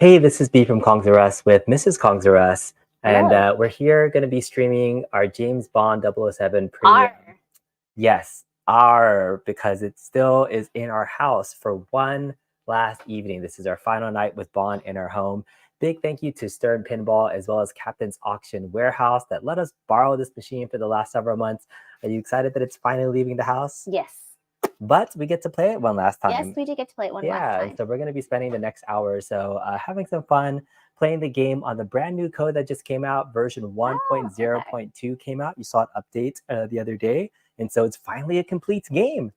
Hey, this is B from Kongs R Us with Mrs. Kongs R Us, and Hello. we're here going to be streaming our James Bond 007 Premium. R. Yes, R, because it still is in our house for one last evening. This is our final night with Bond in our home. Big thank you to Stern Pinball as well as Captain's Auction Warehouse that let us borrow this machine for the last several months. Are you excited that it's finally leaving the house? Yes. But we get to play it one last time. Yes, we did get to play it one last Yeah, and time. so we're going to be spending the next hour or so having some fun playing the game on the brand new code that just came out. Version Oh, okay. 1.0.2 came out. You saw an update the other day. And so it's finally a complete game.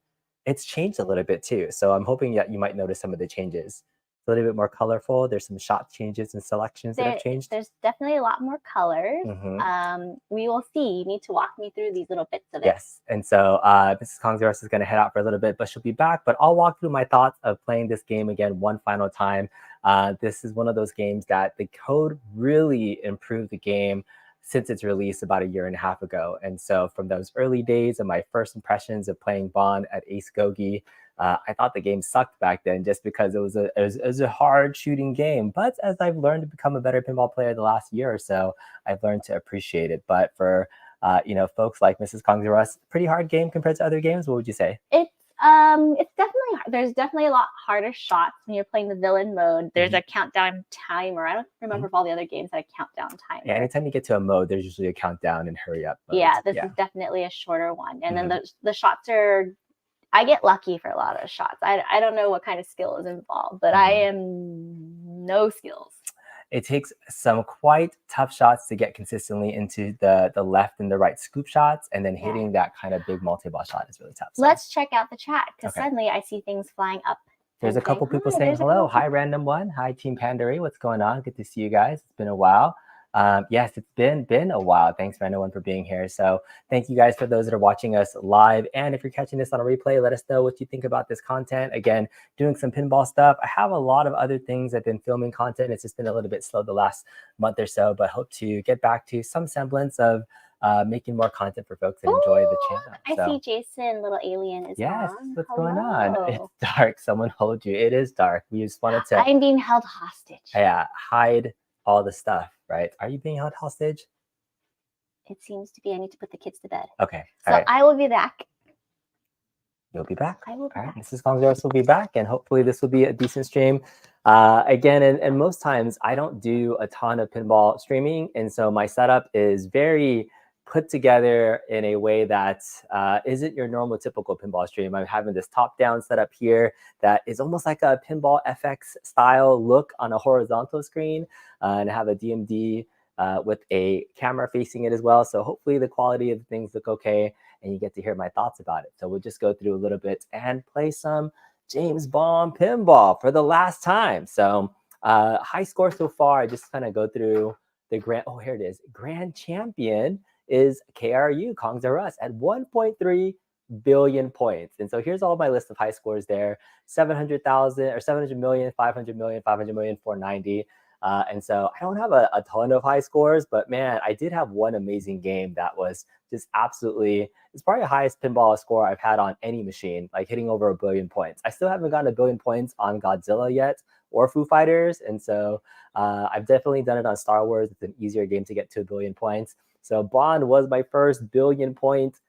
It's changed a little bit too. So I'm hoping that you might notice some of the changes. It's a little bit more colorful. There's some shot changes and selections that have changed. There's definitely a lot more colors. Mhm. We will see. You need to walk me through these little bits of it. Yes, and so Mrs. Kongzaros is going to head out for a little bit, but she'll be back. But I'll walk through my thoughts of playing this game again one final time. This is one of those games that the code really improved the game since its release about a year and a half ago. And so from those early days of my first impressions of playing Bond at Ace Gogi, I thought the game sucked back then just because it was a hard shooting game. But as I've learned to become a better pinball player the last year or so, I've learned to appreciate it. But for folks like Mrs. Kong's R Us, pretty hard game compared to other games. What would you say? It's definitely there's definitely a lot harder shots when you're playing the villain mode. There's a countdown timer. I don't remember if all the other games had a countdown timer. Yeah, anytime you get to a mode, there's usually a countdown and hurry up mode. Yeah, this is definitely a shorter one. And then the shots are, I get lucky for a lot of shots. I don't know what kind of skill is involved, but I am no skills. It takes some quite tough shots to get consistently into the left and the right scoop shots, and then hitting that kind of big multi-ball shot is really tough. So. Let's check out the chat, because suddenly I see things flying up. There's a couple people saying hello. Hi, Random One. Hi, Team Pandery. What's going on? Good to see you guys. It's been a while. Yes, it's been a while. Thanks, Random One, for being here. So thank you guys for those that are watching us live. And if you're catching this on a replay, let us know what you think about this content. Again, doing some pinball stuff. I have a lot of other things. I've been filming content. It's just been a little bit slow the last month or so, but hope to get back to some semblance of making more content for folks that enjoy the channel. I see Jason, little alien, is on. What's going on? It's dark. Someone hold you. It is dark. We just wanted to. I'm being held hostage. Yeah, hide all the stuff, right? Are you being held hostage? It seems to be. I need to put the kids to bed. Okay. So I will be back. You'll be back. I will be back. Mrs. Kongzaros will be back, and hopefully this will be a decent stream. Again, and most times I don't do a ton of pinball streaming, and so my setup is very put together in a way that isn't your normal typical pinball stream. I'm having this top-down setup here that is almost like a pinball FX style look on a horizontal screen, and I have a DMD with a camera facing it as well. So hopefully the quality of things look okay, and you get to hear my thoughts about it. So we'll just go through a little bit and play some James Bond pinball for the last time. So high score so far. I just kind of go through the grand. Oh, here it is. Grand champion is KRU, Kongs R Us, at 1.3 billion points. And so here's all my list of high scores there: 700,000 or 700 million, 500 million, 500 million, 490. And so I don't have a ton of high scores, but man, I did have one amazing game that was just absolutely, it's probably the highest pinball score I've had on any machine, like hitting over 1 billion points. I still haven't gotten 1 billion points on Godzilla yet or Foo Fighters. And so I've definitely done it on Star Wars. It's an easier game to get to 1 billion points. So Bond was my first billion-point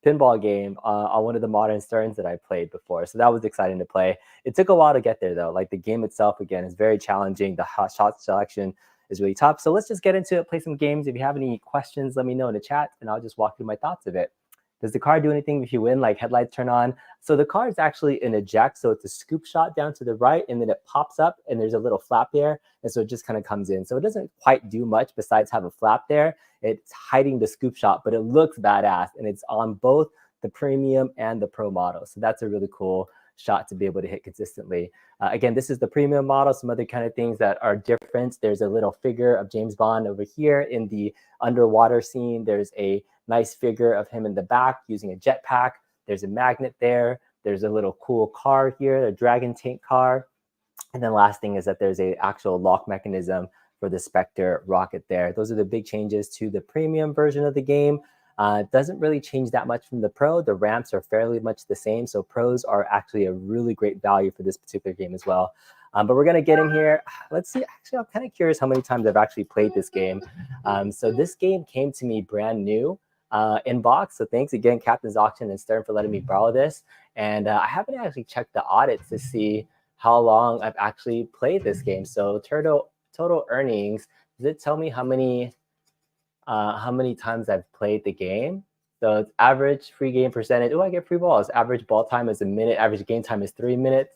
pinball game on one of the modern Sterns that I played before. So that was exciting to play. It took a while to get there, though. Like the game itself, again, is very challenging. The shot selection is really tough. So let's just get into it, play some games. If you have any questions, let me know in the chat, and I'll just walk through my thoughts of it. Does the car do anything if you win, like headlights turn on? So the car is actually an eject. So it's a scoop shot down to the right, and then it pops up, and there's a little flap there. And so it just kind of comes in. So it doesn't quite do much besides have a flap there. It's hiding the scoop shot, but it looks badass. And it's on both the premium and the pro model. So that's a really cool shot to be able to hit consistently. Again, this is the premium model. Some other kind of things that are different. There's a little figure of James Bond over here in the underwater scene. There's a nice figure of him in the back using a jetpack. There's a magnet there. There's a little cool car here, a dragon tank car. And then last thing is that there's a actual lock mechanism for the Spectre rocket there. Those are the big changes to the premium version of the game. Doesn't really change that much from the Pro. The ramps are fairly much the same. So Pros are actually a really great value for this particular game as well. But we're going to get in here. Let's see. Actually, I'm kind of curious how many times I've actually played this game. So this game came to me brand new in box. So thanks again, Captain's Auction and Stern, for letting me borrow this. And I haven't actually checked the audits to see how long I've actually played this game. So total earnings, does it tell me how many times I've played the game? So it's average free game percentage. Oh, I get free balls. Average ball time is a minute. Average game time is 3 minutes.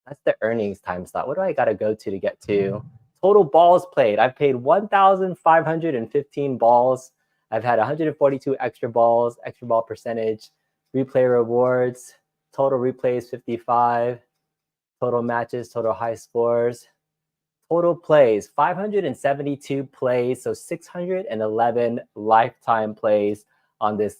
That's the earnings time slot. What do I got to go to get to? Total balls played. I've played 1,515 balls. I've had 142 extra balls, extra ball percentage, replay rewards, total replays 55, total matches, total high scores, total plays 572 plays, so 611 lifetime plays on this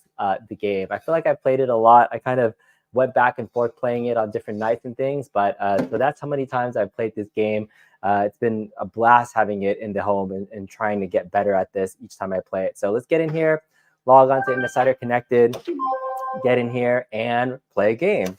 the game. I feel like I played it a lot. I kind of went back and forth playing it on different nights and things, but so that's how many times I've played this game. It's been a blast having it in the home and trying to get better at this each time I play it. So let's get in here, log on to Insider Connected, get in here and play a game.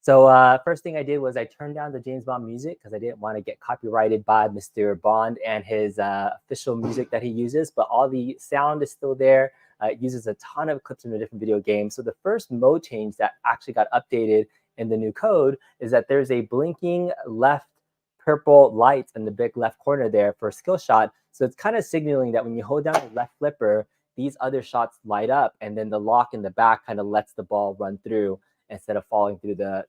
So first thing I did was I turned down the James Bond music because I didn't want to get copyrighted by Mr. Bond and his official music that he uses, but all the sound is still there. It uses a ton of clips from the different video games. So the first mode change that actually got updated in the new code is that there's a blinking left purple light in the big left corner there for a skill shot. So it's kind of signaling that when you hold down the left flipper, these other shots light up, and then the lock in the back kind of lets the ball run through instead of falling through to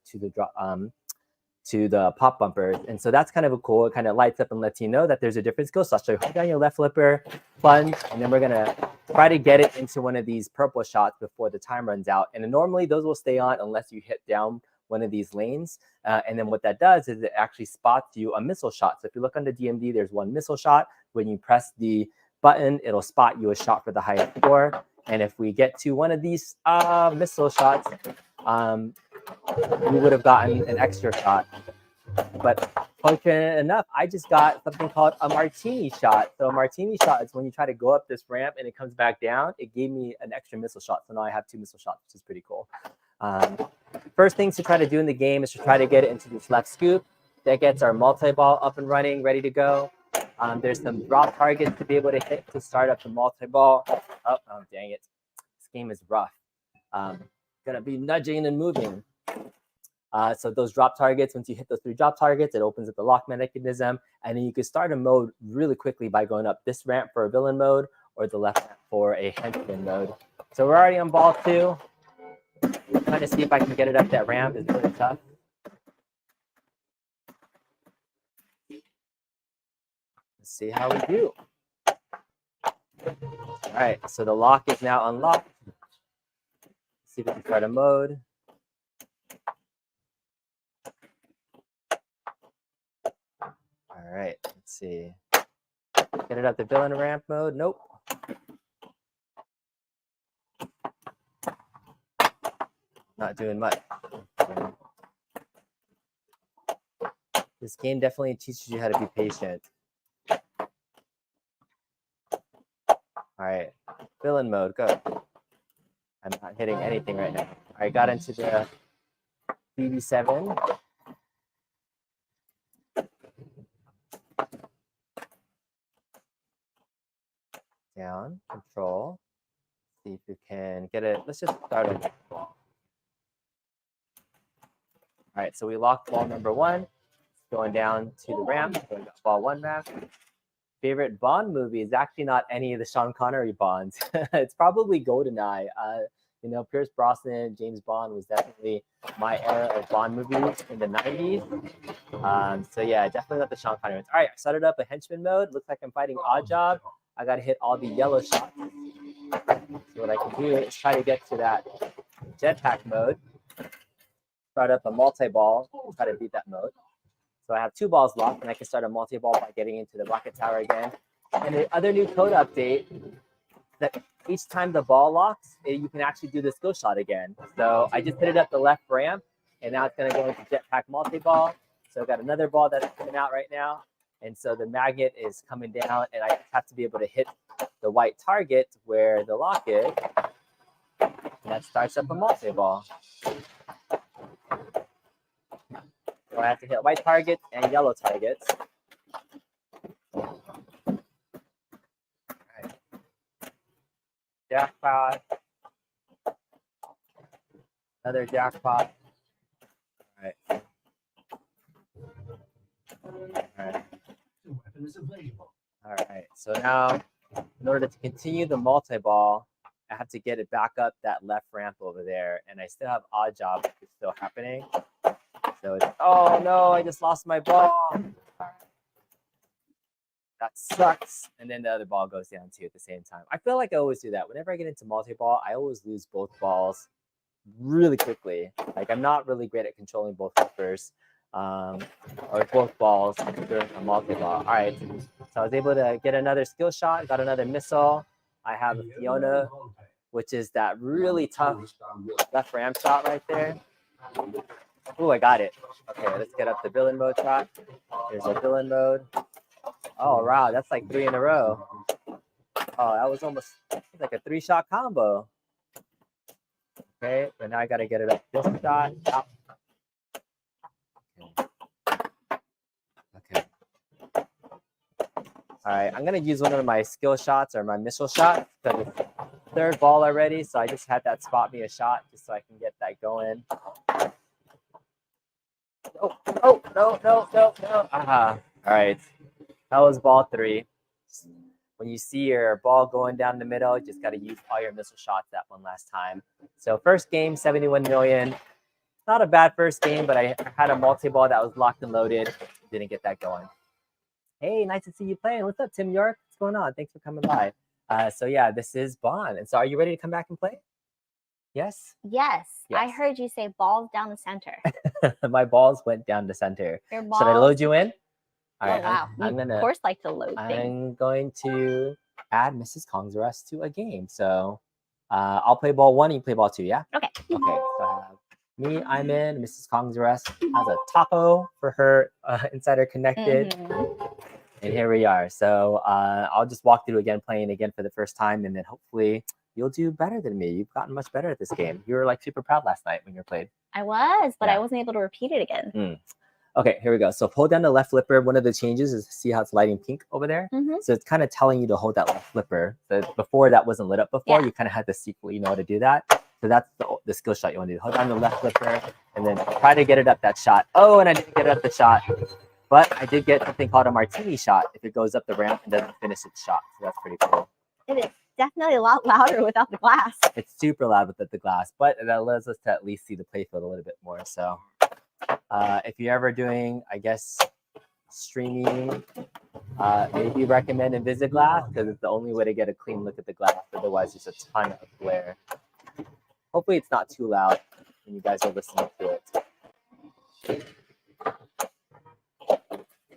the pop bumpers. And so that's kind of a cool. It kind of lights up and lets you know that there's a different skill shot. So hold down your left flipper, plunge, and then we're gonna try to get it into one of these purple shots before the time runs out. And normally those will stay on unless you hit down one of these lanes. And then what that does is it actually spots you a missile shot. So if you look under DMD, there's one missile shot. When you press the button, it'll spot you a shot for the highest score. And if we get to one of these missile shots, we would have gotten an extra shot. But fortunate enough, I just got something called a martini shot. So a martini shot is when you try to go up this ramp and it comes back down. It gave me an extra missile shot. So now I have 2 missile shots, which is pretty cool. First things to try to do in the game is to try to get it into this left scoop. That gets our multi-ball up and running, ready to go. There's some drop targets to be able to hit to start up the multi-ball. Oh, dang it. This game is rough. Gonna be nudging and moving. So those drop targets, once you hit those 3 drop targets, it opens up the lock mechanism. And then you can start a mode really quickly by going up this ramp for a villain mode or the left ramp for a henchman mode. So we're already on ball 2. Trying to see if I can get it up that ramp is really tough. Let's see how we do. All right, so the lock is now unlocked. Let's see if we can start a mode. All right, let's see. Get it up the villain ramp mode. Nope. Not doing much. This game definitely teaches you how to be patient. All right, villain mode, go. I'm not hitting anything right now. All right, got into the BB7. Down, control. See if you can get it. Let's just start on the ball. All right, so we locked ball number 1. Going down to the ramp, going to ball 1 ramp. Favorite Bond movie is actually not any of the Sean Connery Bonds. It's probably GoldenEye. You know, Pierce Brosnan, James Bond was definitely my era of Bond movies in the 90s. So yeah, definitely not the Sean Connery ones. All right, I started up a henchman mode. Looks like I'm fighting Oddjob. I got to hit all the yellow shots. So what I can do is try to get to that jetpack mode. Start up a multi-ball, try to beat that mode. So I have 2 balls locked, and I can start a multi-ball by getting into the rocket tower again. And the other new code update, that each time the ball locks, you can actually do the skill shot again. So I just hit it up the left ramp, and now it's going to go into jetpack multi-ball. So I've got another ball that's coming out right now. And so the magnet is coming down, and I have to be able to hit the white target where the lock is. And that starts up a multi-ball. So I have to hit white targets and yellow targets. All right. Jackpot. Another jackpot. All right. All right. So now, in order to continue the multi-ball, I have to get it back up that left ramp over there, and I still have odd job is still happening. So it's, oh no, I just lost my ball. That sucks. And then the other ball goes down too at the same time. I feel like I always do that. Whenever I get into multi-ball, I always lose both balls really quickly. Like I'm not really great at controlling both flippers or both balls during a multi-ball. All right. So I was able to get another skill shot, got another missile. I have a Fiona, which is that really tough left ram shot right there. Oh, I got it. Okay, let's get up the villain mode shot. Here's a villain mode. Oh, wow, that's like 3 in a row. Oh, that was almost like a 3-shot combo. Okay, but now I got to get it up this shot. Okay. All right, I'm going to use one of my skill shots or my missile shots because it's third ball already. So I just had that spot me a shot just so I can get that going. Oh, no. All right. That was ball 3. When you see your ball going down the middle, you just got to use all your missile shots that one last time. So first game, 71 million. Not a bad first game, but I had a multi-ball that was locked and loaded. Didn't get that going. Hey, nice to see you playing. What's up, Tim York? What's going on? Thanks for coming by. So yeah, this is Bond. And so are you ready to come back and play? Yes? Yes. I heard you say balls down the center. My balls went down the center. Your balls... Should I load you in? All right, wow. I'm gonna, of course, like to load things. I'm going to add Mrs. Kong's Rest to a game. So I'll play ball 1, you play ball 2, yeah? Okay. Okay, so I have me, I'm in, Mrs. Kong's Rest has a taco for her Insider Connected. And here we are. So I'll just walk through again, playing again for the first time, and then hopefully you'll do better than me. You've gotten much better at this game. You were like super proud last night when you played. I was, but I wasn't able to repeat it again. Okay, here we go. So hold down the left flipper. One of the changes is see how it's lighting pink over there? So it's kind of telling you to hold that left flipper. So before that wasn't lit up before, you kind of had to secretly know how to do that. So that's the skill shot you want to do. Hold down the left flipper and then try to get it up that shot. Oh, and I didn't get it up the shot. But I did get something called a martini shot if it goes up the ramp and doesn't finish its shot. So that's pretty cool. It is definitely a lot louder without the glass. It's super loud without the glass, but that allows us to at least see the playfield a little bit more. So if you're ever doing, I guess, streaming, maybe recommend Invisiglass because it's the only way to get a clean look at the glass. Otherwise, there's a ton of glare. Hopefully, it's not too loud when you guys are listening to it.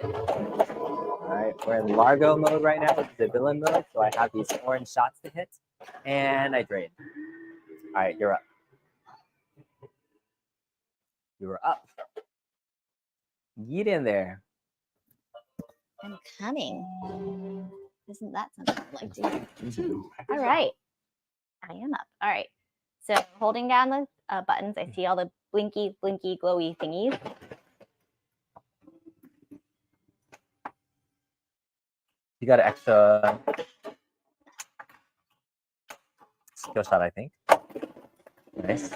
All right, we're in Largo mode right now, which is the villain mode. So I have these orange shots to hit, and I drain. All right, you're up. You were up. Get in there. I'm coming. Isn't that something I'd like to do? All right. I am up. All right. So holding down the buttons, I see all the blinky, glowy thingies. You got an extra skill shot, I think. Nice.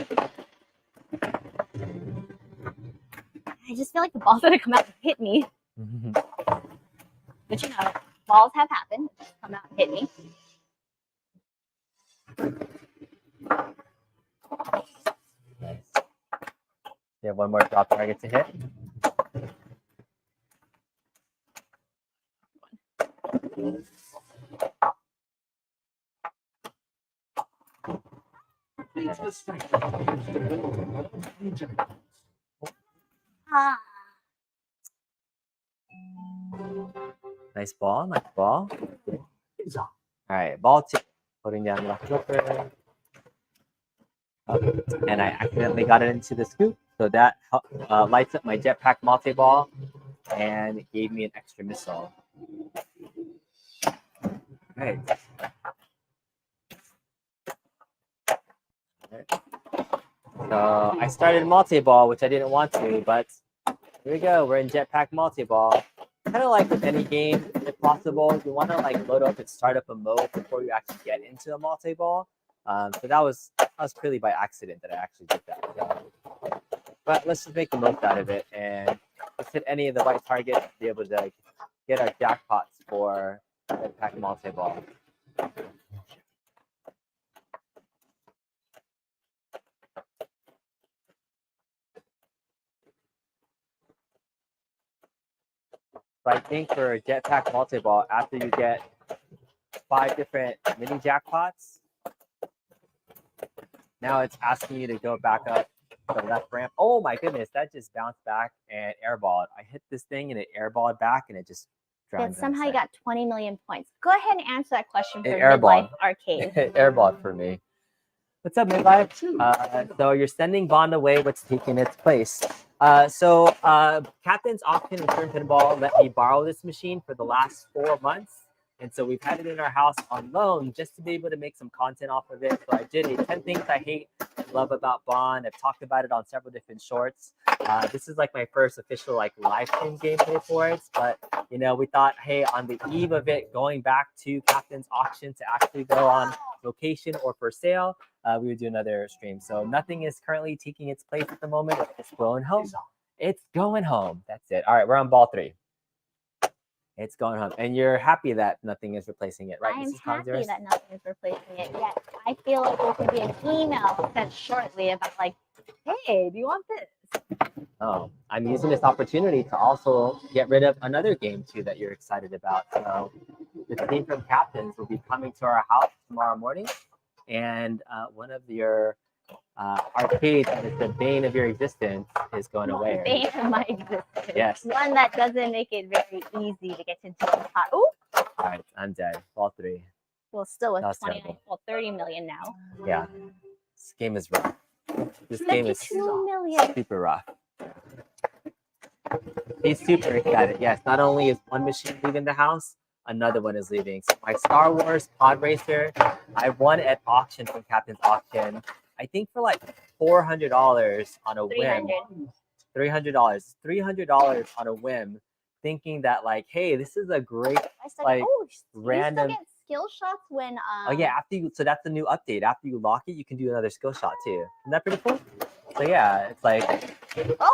I just feel like the ball's gonna come out and hit me. But you know, balls have happened. Just come out and hit me. Nice. You have one more drop target to hit. Nice ball, nice ball. All right, ball 2. Putting down the left flipper. And I accidentally got it into the scoop. So that lights up my jetpack multi-ball. and gave me an extra missile. Right. So I started multi-ball, which I didn't want to, but here we go. We're in Jetpack multi-ball. Kind of like with any game, if possible, you want to like load up and start up a mode before you actually get into a multi-ball. So that was purely by accident that I actually did that. So, but let's just make the most out of it, and let's hit any of the right targets to be able to get our jackpots for Jetpack multi-ball. So I think for Jetpack multi-ball, after you get 5 different mini jackpots, now it's asking you to go back up the left ramp. Oh my goodness, that just bounced back and airballed. I hit this thing and it airballed back and it just drowned. But somehow you got 20 million points. Go ahead and answer that question for airballed. Midlife Arcade. It airballed for me. What's up, Midlife? So you're sending Bond away. What's taking its place? Captain's Auction and Stern Pinball let me borrow this machine for the last 4 months. And so we've had it in our house on loan just to be able to make some content off of it. So I did a 10 things I hate and love about Bond. I've talked about it on several different shorts. This is like my first official like live stream gameplay for it. But you know, we thought, hey, on the eve of it going back to Captain's Auction to actually go on location or for sale, we would do another stream. So nothing is currently taking its place at the moment. It's going home. It's going home. That's it. All right, we're on ball 3. It's going home. And you're happy that nothing is replacing it, right? I'm happy that nothing is replacing it. Yet I feel like there could be an email sent shortly about like, hey, do you want this? Oh, I'm using this opportunity to also get rid of another game too that you're excited about. So the team from Captains will be coming to our house tomorrow morning. And one of your arcades that is the bane of your existence is going away. Bane of my existence. Yes. One that doesn't make it very easy to get into the pot. Ooh. All right, I'm dead. Ball 3. Well, still with That's 29, terrible. well, 30 million now. Yeah. This game is rough. This game is 52 million. super rough. He's super excited. Yes, not only is one machine leaving the house, another one is leaving. So my Star Wars Pod Racer, I won at auction from Captain's Auction. I think for like $400 on a whim. $300 on a whim, thinking that like, hey, this is a great like random. You still get skill shots when. Oh yeah, after you. So that's the new update. After you lock it, you can do another skill shot too. Isn't that pretty cool? So yeah, it's like.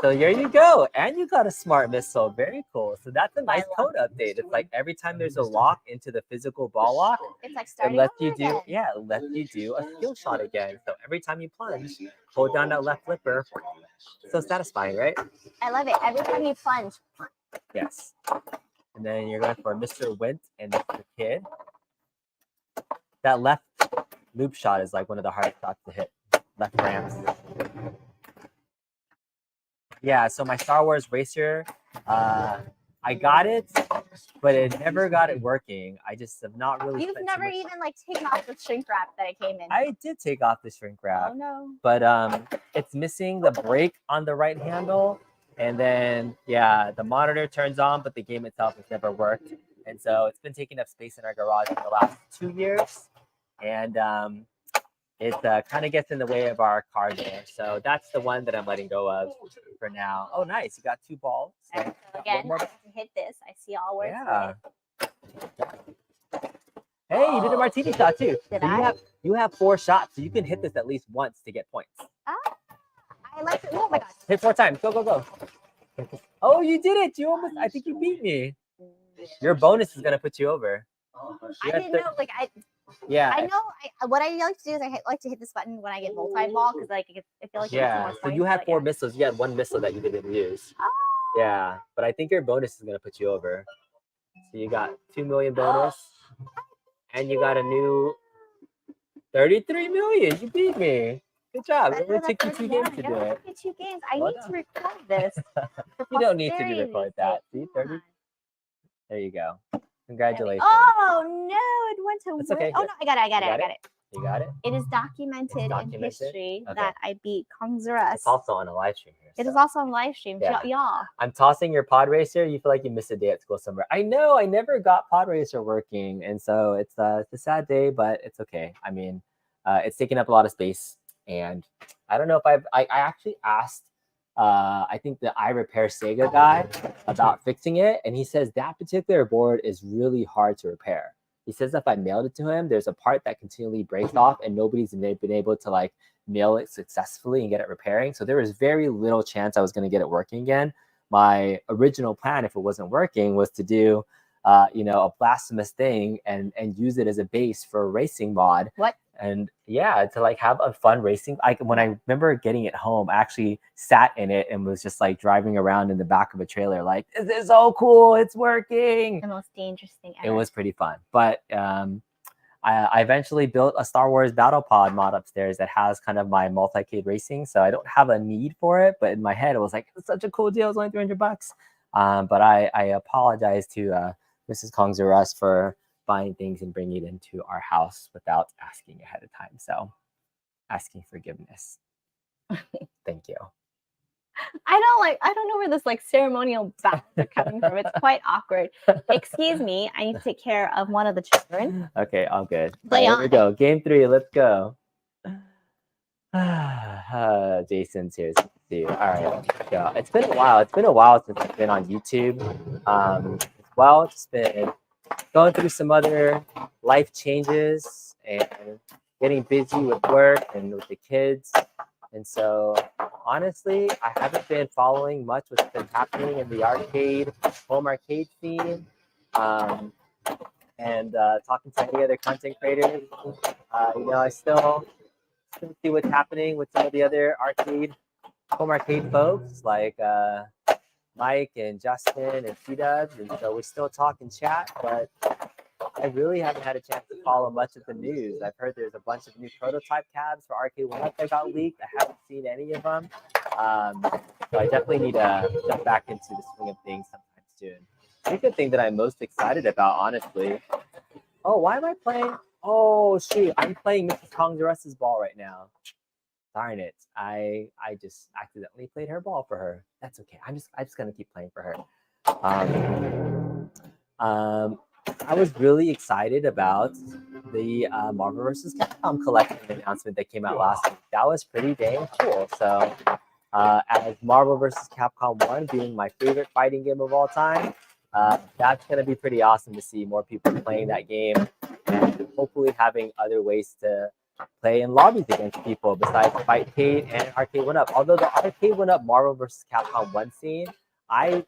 So here you go, and you got a smart missile. Very cool. So that's a nice code update. It's like every time there's a lock into the physical ball lock, it's like starting it lets you again. do it lets you do a skill shot again. So every time you plunge, hold down that left flipper. So satisfying, right? I love it. Every time you plunge. Yes. And then you're going for Mr. Wint and Mr. Kid. That left loop shot is like one of the hardest shots to hit. Left ramps. Yeah, so my Star Wars Racer, I got it, but it never got it working. I just have not really. You've never even like taken off the shrink wrap that it came in. I did take off the shrink wrap. Oh no. But it's missing the brake on the right handle, and then yeah, the monitor turns on, but the game itself has never worked, and so it's been taking up space in our garage for the last 2 years, and it kind of gets in the way of our car door. So that's the one that I'm letting go of for now. Oh, nice. You got 2 balls. So again, I have to hit this. I see all words. Yeah. Hey, you did a martini shot too. Did so I? You have 4 shots, so you can hit this at least once to get points. I like it. Oh my gosh. Hit 4 times. Go, go, go. Oh, you did it. You almost, I think you beat me. Your bonus is going to put you over. I didn't know, like, yeah. I know. What I like to do is I like to hit this button when I get multi-ball because like I feel like yeah. So you had 4 missiles. You had 1 missile that you didn't use. Oh. Yeah, but I think your bonus is gonna put you over. So you got 2 million bonus, and you got a new 33 million. You beat me. Good job. It only took you 2 games to do it. 2 games. I need to record this. You don't need to record that. See, 30. There you go. Congratulations. Oh no, it went to. It's okay. Oh no, I got it. You got it? It is documented in history that I beat Kongzerus. It's also on a live stream here. It is also on live stream. Yeah. Y'all. I'm tossing your pod racer. You feel like you missed a day at school somewhere. I know. I never got pod racer working, and so it's a sad day, but it's okay. I mean, it's taking up a lot of space, and I don't know if I actually asked. I think the iRepair Sega guy about fixing it, and he says that particular board is really hard to repair. He says if I mailed it to him, there's a part that continually breaks off, and nobody's been able to like mail it successfully and get it repairing. So there was very little chance I was going to get it working again. My original plan, if it wasn't working, was to do, a blasphemous thing and use it as a base for a racing mod. What? And yeah, to like have a fun racing. When I remember getting it home, I actually sat in it and was just like driving around in the back of a trailer, like, this is so cool, it's working. The most dangerous thing ever. It was pretty fun. But I eventually built a Star Wars Battle Pod mod upstairs that has kind of my multi-cade racing. So I don't have a need for it, but in my head, it was like, it's such a cool deal. It's only $300. But I apologize to Mrs. Kongzerus for buying things and bringing it into our house without asking ahead of time. So asking forgiveness. Thank you. I don't know where this like ceremonial bows are coming from. It's quite awkward. Excuse me, I need to take care of one of the children. Okay, all good. Play Here on. we go. Game 3, let's go. Jason's here. All right, let's go. It's been a while. It's been a while since I've been on YouTube. Well, just been going through some other life changes and getting busy with work and with the kids. And so, honestly, I haven't been following much what's been happening in the home arcade scene, and talking to any other content creators. I still see what's happening with some of the other home arcade folks like Mike and Justin and T-Dubs. And so we still talk and chat, but I really haven't had a chance to follow much of the news. I've heard there's a bunch of new prototype cabs for Arcade 1UP that got leaked. I haven't seen any of them. So I definitely need to jump back into the swing of things sometime soon. I think the thing that I'm most excited about, honestly. Oh, why am I playing? Oh, shoot. I'm playing Mrs. Kongzerus's ball right now. Darn it. I just accidentally played her ball for her. That's okay. I'm just going to keep playing for her. I was really excited about the Marvel vs. Capcom collection announcement that came out last week. That was pretty dang cool. So as Marvel vs. Capcom 1 being my favorite fighting game of all time, that's going to be pretty awesome to see more people playing that game and hopefully having other ways to play in lobbies against people besides Fightcade and Arcade 1UP. Although the Arcade 1UP Marvel vs. Capcom 1 scene, I'd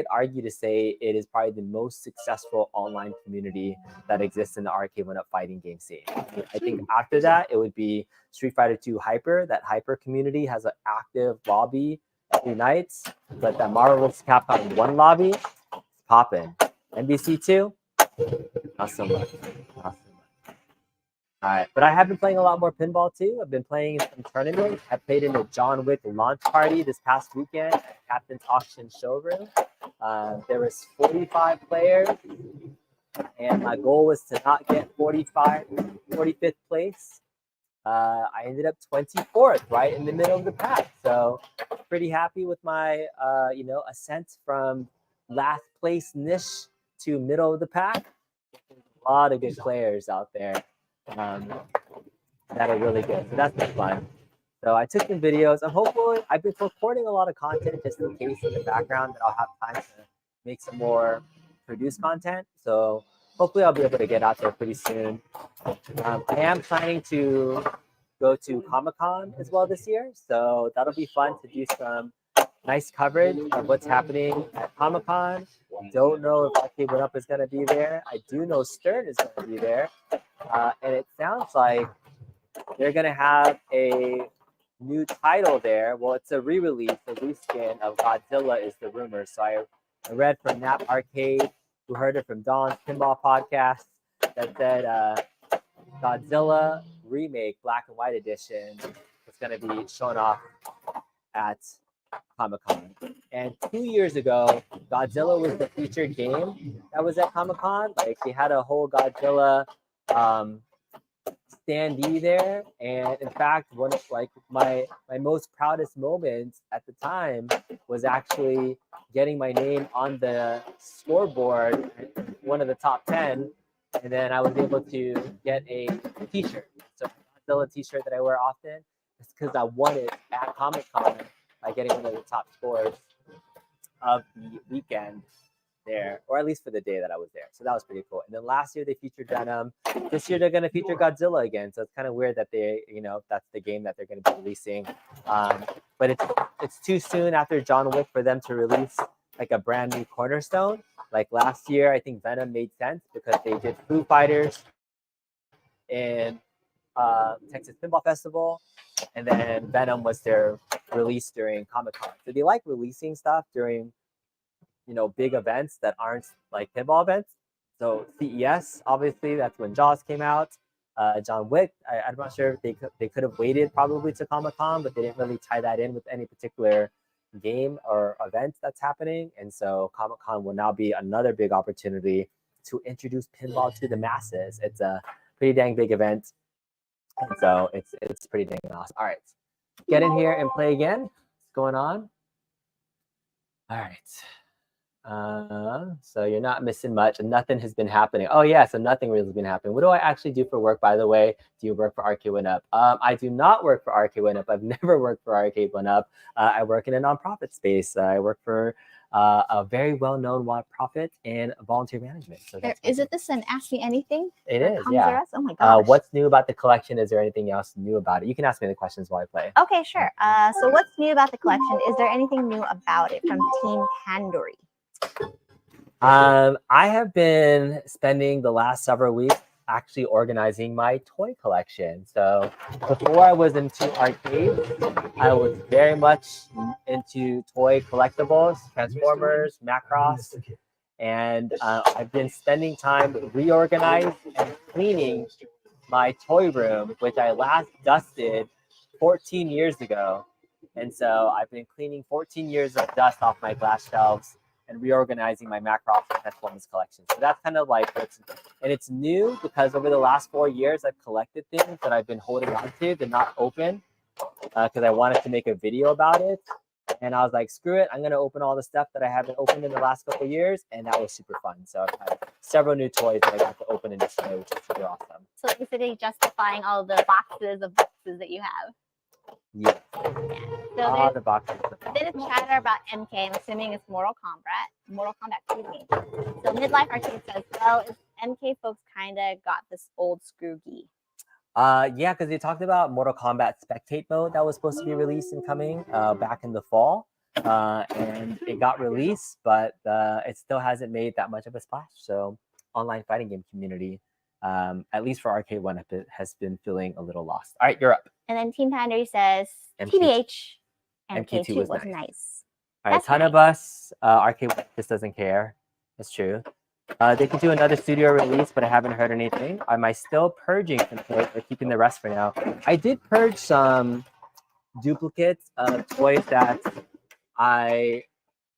argue to say it is probably the most successful online community that exists in the Arcade 1UP fighting game scene. I think after that, it would be Street Fighter 2 Hyper. That Hyper community has an active lobby every night, but that Marvel vs. Capcom 1 lobby, it's popping. NBC 2, not so much. All right, but I have been playing a lot more pinball too. I've been playing in some tournaments. I played in a John Wick launch party this past weekend at Captain's Auction Showroom. There was 45 players, and my goal was to not get 45th place. I ended up 24th, right in the middle of the pack. So pretty happy with my, ascent from last place niche to middle of the pack. There's a lot of good players out there. That are really good. So that's been fun. So I took some videos. I've been recording a lot of content just in case in the background that I'll have time to make some more produced content. So hopefully I'll be able to get out there pretty soon. I am planning to go to Comic-Con as well this year. So that'll be fun to do some nice coverage of what's happening at Comic-Con. Don't know if Arcade 1UP is going to be there. I do know Stern is going to be there. And it sounds like they're going to have a new title there. Well, it's a re-release, a reskin of Godzilla is the rumor. So I read from Nap Arcade, who heard it from Dawn's Pinball podcast, that said Godzilla Remake Black and White Edition is going to be shown off at Comic-Con. And 2 years ago, Godzilla was the featured game that was at Comic-Con. Like, they had a whole Godzilla standee there, and in fact, one of like my most proudest moments at the time was actually getting my name on the scoreboard, one of the top 10, and then I was able to get a T-shirt. So Godzilla T-shirt that I wear often. It's because I won it at Comic-Con by getting one of the top scores of the weekend there, or at least for the day that I was there. So that was pretty cool. And then last year they featured Venom. This year they're going to feature Godzilla again. So it's kind of weird that they, that's the game that they're going to be releasing. But it's too soon after John Wick for them to release like a brand new cornerstone. Like last year, I think Venom made sense because they did Foo Fighters in Texas Pinball Festival, and then Venom was their release during Comic-Con. So they like releasing stuff during big events that aren't like pinball events. So CES, obviously, that's when Jaws came out. John Wick, I'm not sure if they could have waited probably to Comic-Con, but they didn't really tie that in with any particular game or event that's happening. And so Comic-Con will now be another big opportunity to introduce pinball to the masses. It's a pretty dang big event. And so it's pretty dang awesome. All right, get in here and play again. What's going on? All right. So you're not missing much, and nothing has been happening. Oh yeah, so nothing really has been happening. What do I actually do for work, by the way? Do you work for Arcade 1UP? I do not work for Arcade 1UP. I've never worked for Arcade 1UP. I work in a nonprofit space. I work for a very well-known nonprofit in volunteer management. So is it this an Ask Me Anything? It is, yeah. Oh my gosh. What's new about the collection? Is there anything else new about it? You can ask me the questions while I play. Okay, sure. So what's new about the collection? Is there anything new about it from Team Pandory? I have been spending the last several weeks actually organizing my toy collection. So before I was into arcades, I was very much into toy collectibles, Transformers, Macross, and I've been spending time reorganizing and cleaning my toy room, which I last dusted 14 years ago. And so I've been cleaning 14 years of dust off my glass shelves and reorganizing my Macross and Transformers collection. So that's kind of like and it's new because over the last 4 years, I've collected things that I've been holding on to. They're not open because I wanted to make a video about it. And I was like, screw it, I'm going to open all the stuff that I haven't opened in the last couple of years. And that was super fun. So I've had several new toys that I got to open and display, which is super awesome. So basically justifying all the boxes that you have. Yeah. So all the boxes. A bit of chatter about MK. I'm assuming it's Mortal Kombat, excuse me. So Midlife Arcade says, well, MK folks kind of got this old scroogy. Yeah, because they talked about Mortal Kombat Spectate mode that was supposed to be released and coming back in the fall. And it got released, but it still hasn't made that much of a splash. So online fighting game community, at least for Arcade 1UP, it has been feeling a little lost. All right, you're up. And then Team Pandory says, TBH, MK2 was nice. All right, Tonabus, Arcade 1UP just doesn't care. That's true. They could do another studio release, but I haven't heard anything. Am I still purging some toys or keeping the rest for now? I did purge some duplicates of toys that I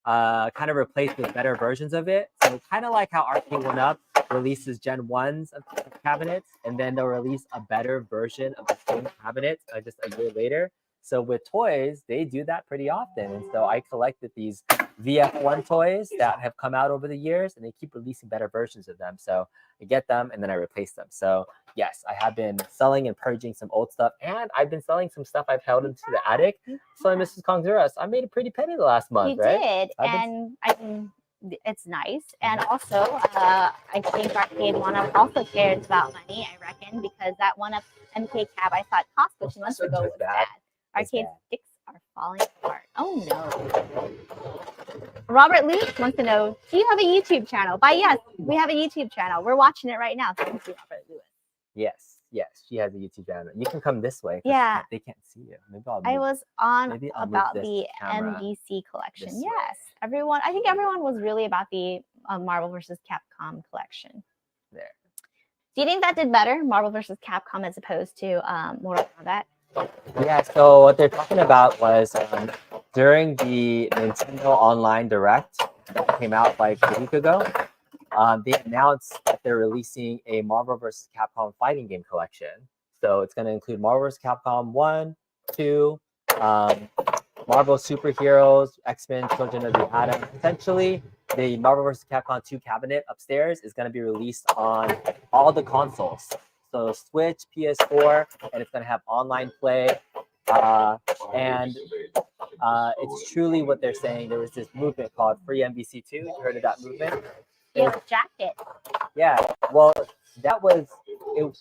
kind of replaced with better versions of it. So kind of like how Arcade 1UP releases Gen 1s of cabinets, and then they'll release a better version of the same cabinet just a year later. So with toys, they do that pretty often. And so I collected these VF1 toys that have come out over the years, and they keep releasing better versions of them. So I get them and then I replace them. So yes, I have been selling and purging some old stuff, and I've been selling some stuff I've held into the attic. So Mrs. Kongzuras, I made a pretty penny the last month, right? You did, and I mean, it's nice. And also, I think Arcade 1UP also cares about money, I reckon, because that 1UP MK cab I thought cost 2 months ago was bad. Arcade sticks are falling apart. Oh no. Robert Luke wants to know, do you have a YouTube channel? Yes, we have a YouTube channel. We're watching it right now. So you can see Robert Lewis. Yes, she has a YouTube channel. You can come this way. Yeah. They can't see you. Maybe I was on about the MVC collection. Yes. Everyone, I think everyone was really about the Marvel vs. Capcom collection. There. Do you think that did better, Marvel vs. Capcom, as opposed to Mortal Kombat? Yeah, so what they're talking about was during the Nintendo Online Direct that came out like a week ago, they announced that they're releasing a Marvel vs. Capcom fighting game collection. So it's going to include Marvel vs. Capcom 1, 2, Marvel Superheroes, X-Men, Children of the Atom. Essentially, the Marvel vs. Capcom 2 cabinet upstairs is going to be released on all the consoles. So Switch, PS4, and it's going to have online play. And it's truly what they're saying. There was this movement called Free MVC2. You heard of that movement? Yeah, jacket. Yeah. Well, that was it.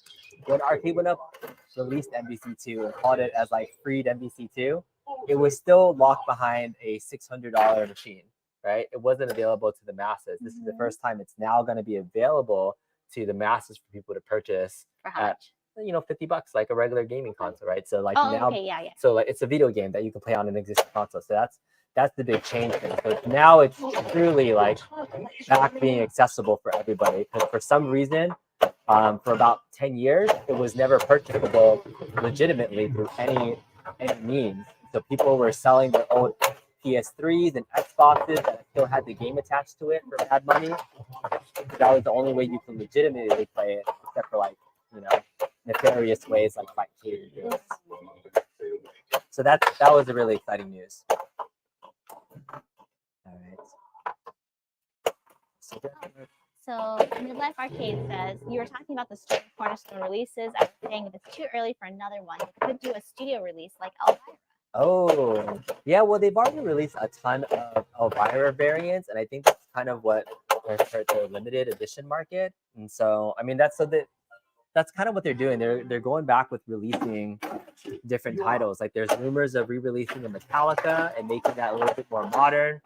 When Arcade went up, released MVC2 and called it as like freed MVC2. It was still locked behind a $600 machine, right? It wasn't available to the masses. This is the first time it's now going to be available to the masses for people to purchase at, you know, $50, like a regular gaming console, right? So like so like it's a video game that you can play on an existing console. So that's the big change thing. So now it's truly like back being accessible for everybody, because for some reason, for about 10 years, it was never purchasable legitimately through any means. So people were selling their old PS3s and Xboxes that still had the game attached to it for bad money. That was the only way you could legitimately play it, except for like, you know, nefarious ways like fight cage. So that was a really exciting news. All right. So Midlife Arcade says, you were talking about the Stern Cornerstone releases. I was saying if it's too early for another one, you could do a studio release like Elvira. Oh, yeah. Well, they've already released a ton of Elvira variants, and I think that's kind of what hurt the limited edition market. And so, I mean, that's kind of what they're doing. They're going back with releasing different titles. Like there's rumors of re-releasing a Metallica and making that a little bit more modern.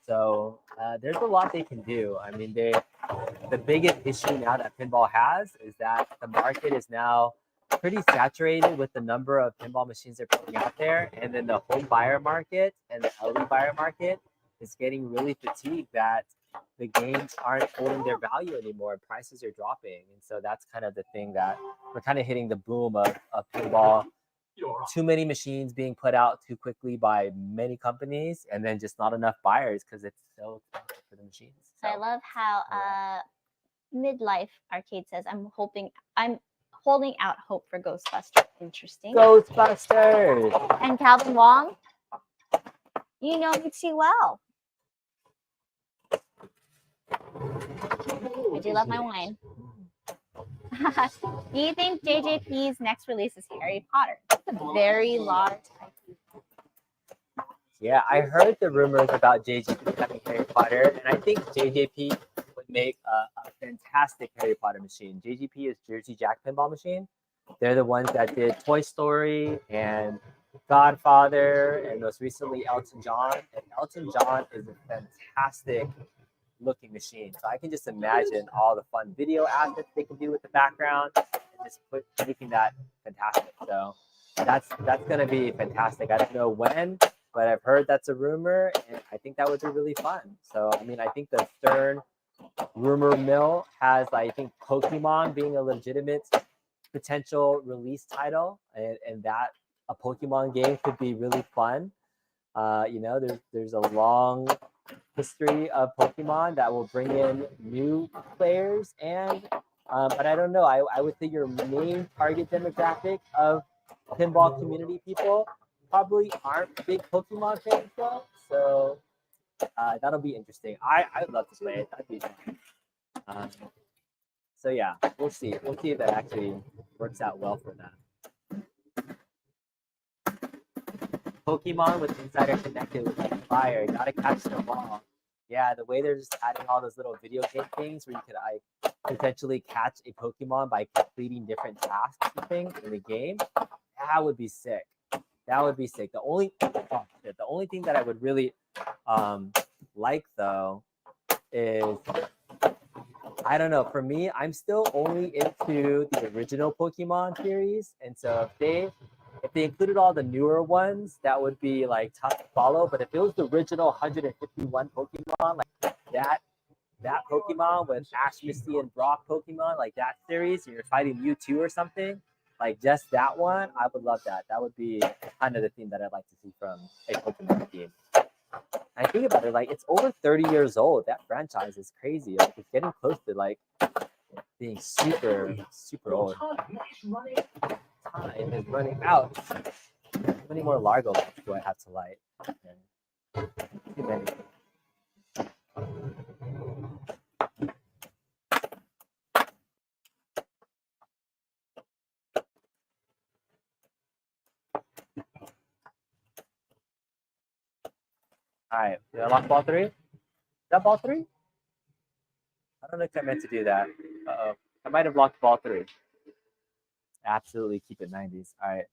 So there's a lot they can do. I mean, the biggest issue now that pinball has is that the market is now pretty saturated with the number of pinball machines they're putting out there, and then the home buyer market and the LE buyer market is getting really fatigued that the games aren't holding their value anymore. Prices are dropping, and so that's kind of the thing that we're kind of hitting the boom of pinball. Too many machines being put out too quickly by many companies, and then just not enough buyers because it's so expensive for the machines. So I love how Midlife Arcade says, I'm holding out hope for Ghostbusters. Interesting. Ghostbusters! And Calvin Wong, you know me too well. I do love my wine. Do you think JJP's next release is Harry Potter? That's a very large IP. Yeah, I heard the rumors about JJP having Harry Potter, and I think JJP would make a fantastic Harry Potter machine. JJP is Jersey Jack Pinball Machine. They're the ones that did Toy Story and Godfather, and most recently Elton John. And Elton John is a fantastic looking machine. So I can just imagine all the fun video assets they can do with the background and just making that fantastic. So that's gonna be fantastic. I don't know when, but I've heard that's a rumor, and I think that would be really fun. So I mean, I think the Stern rumor mill has, I think, Pokemon being a legitimate potential release title, and that a Pokemon game could be really fun. You know, there's a long history of Pokemon that will bring in new players, and but I don't know. I would say your main target demographic of pinball community people probably aren't big Pokemon fans though. So that'll be interesting. I'd love to play it. That'd be fun. So yeah, we'll see. We'll see if that actually works out well for them. Pokemon with Insider connected with Fire. Gotta catch them all. Yeah, the way they're just adding all those little video game things where you could potentially catch a Pokemon by completing different tasks and things in the game. That would be sick. That would be sick. The only thing that I would really like though is, I don't know. For me, I'm still only into the original Pokemon series, and so if they included all the newer ones, that would be like tough to follow. But if it was the original 151 Pokemon, like that Pokemon with Ash, Misty, and Brock Pokemon, like that series, and you're fighting Mewtwo or something, like just that one, I would love that. That would be kind of the theme that I'd like to see from a Pokemon game. I think about it, like it's over 30 years old. That franchise is crazy. Like it's getting close to like being super, super old. Time is running out. How many more Largo lights do I have to light? Too many. All right, did I lock ball 3? Is that ball 3? I don't know if I meant to do that. Uh-oh. I might have locked ball 3. Absolutely keep it 90s. All right.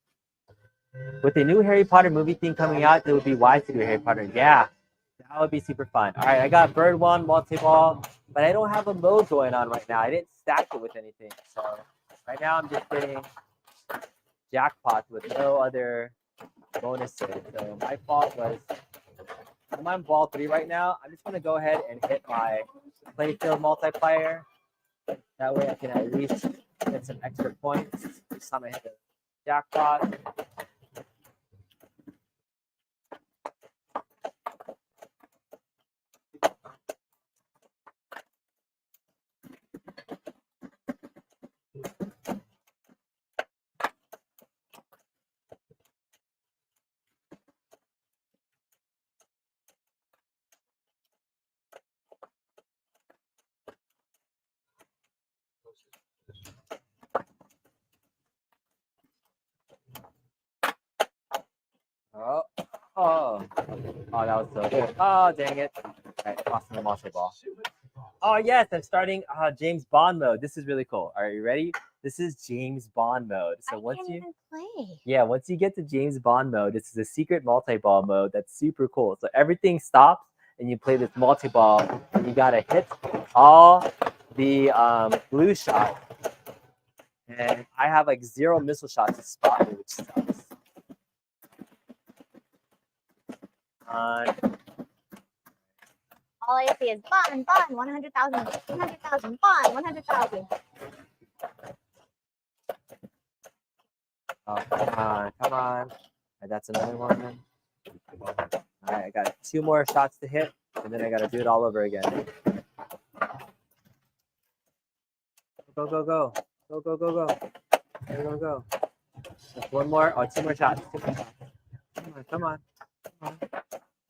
With a new Harry Potter movie theme coming out, it would be wise to do Harry Potter. Yeah, that would be super fun. All right, I got Bird 1, multi-ball, but I don't have a mode going on right now. I didn't stack it with anything. So right now I'm just getting jackpots with no other bonuses. So my fault was, I'm on ball 3 right now. I'm just going to go ahead and hit my playfield multiplier. That way I can at least get some extra points. This time I hit the jackpot. Oh, that was so good. Oh, dang it. All right, lost my multi-ball. Oh, yes, I'm starting James Bond mode. This is really cool. All right, you ready? This is James Bond mode. So once you get to James Bond mode, this is a secret multi-ball mode that's super cool. So everything stops and you play this multi-ball and you got to hit all the blue shots. And I have like 0 missile shots to spot me, which sucks. All I see is Bond, 100,000, 100,000, Bond, 100,000. Oh, come on. All right, that's another one. All right, I got 2 more shots to hit, and then I got to do it all over again. Go, go, go. Go, go, go, go. Go, go, go. Just 1 more. Oh, 2 more shots. 2 more shots. Come on, come on.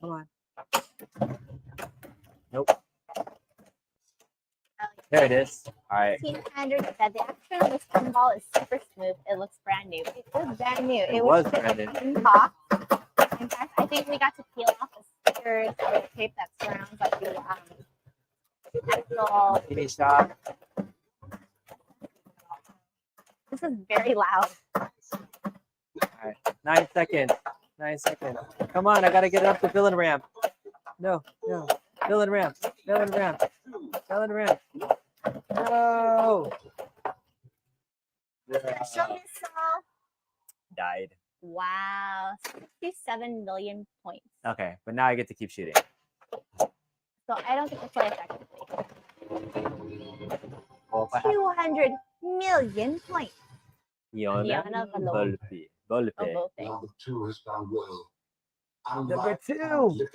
Come on. Nope. There it is. All right. Team Andrew said the action on this pinball is super smooth. It looks brand new. It was brand new. It was brand new. In box. In fact, I think we got to peel off the stickers or the tape that surrounds like the actual. Give me a shot. This is very loud. All right. 9 seconds. 9 seconds. Come on, I gotta get it up the villain ramp. No, no. Villain ramp. Villain ramp. Villain ramp. No. Show me some. Died. Wow, 67 million points. Okay, but now I get to keep shooting. So I don't get to play effectively. Well, 200 million points. Fiona Volpe. Volpe. Number 2 has done well. Number 2.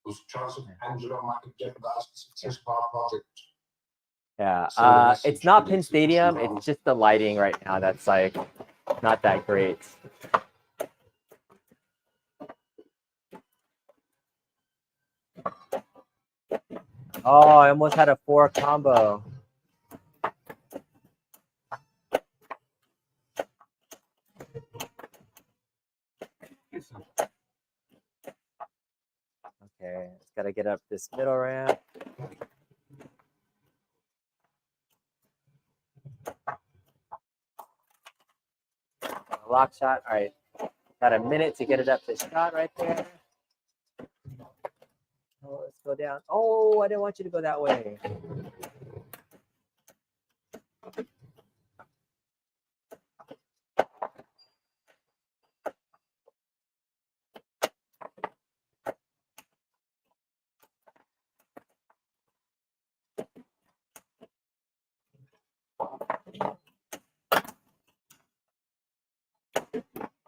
Was choice of Angela Michael Jeffers' success project. Yeah, it's not Pin Stadium. It's just the lighting right now that's like not that great. Oh, I almost had a 4 combo. Okay, it's got to get up this middle ramp. Lock shot. All right, got a minute to get it up the shot right there. Oh, let's go down. Oh, I didn't want you to go that way.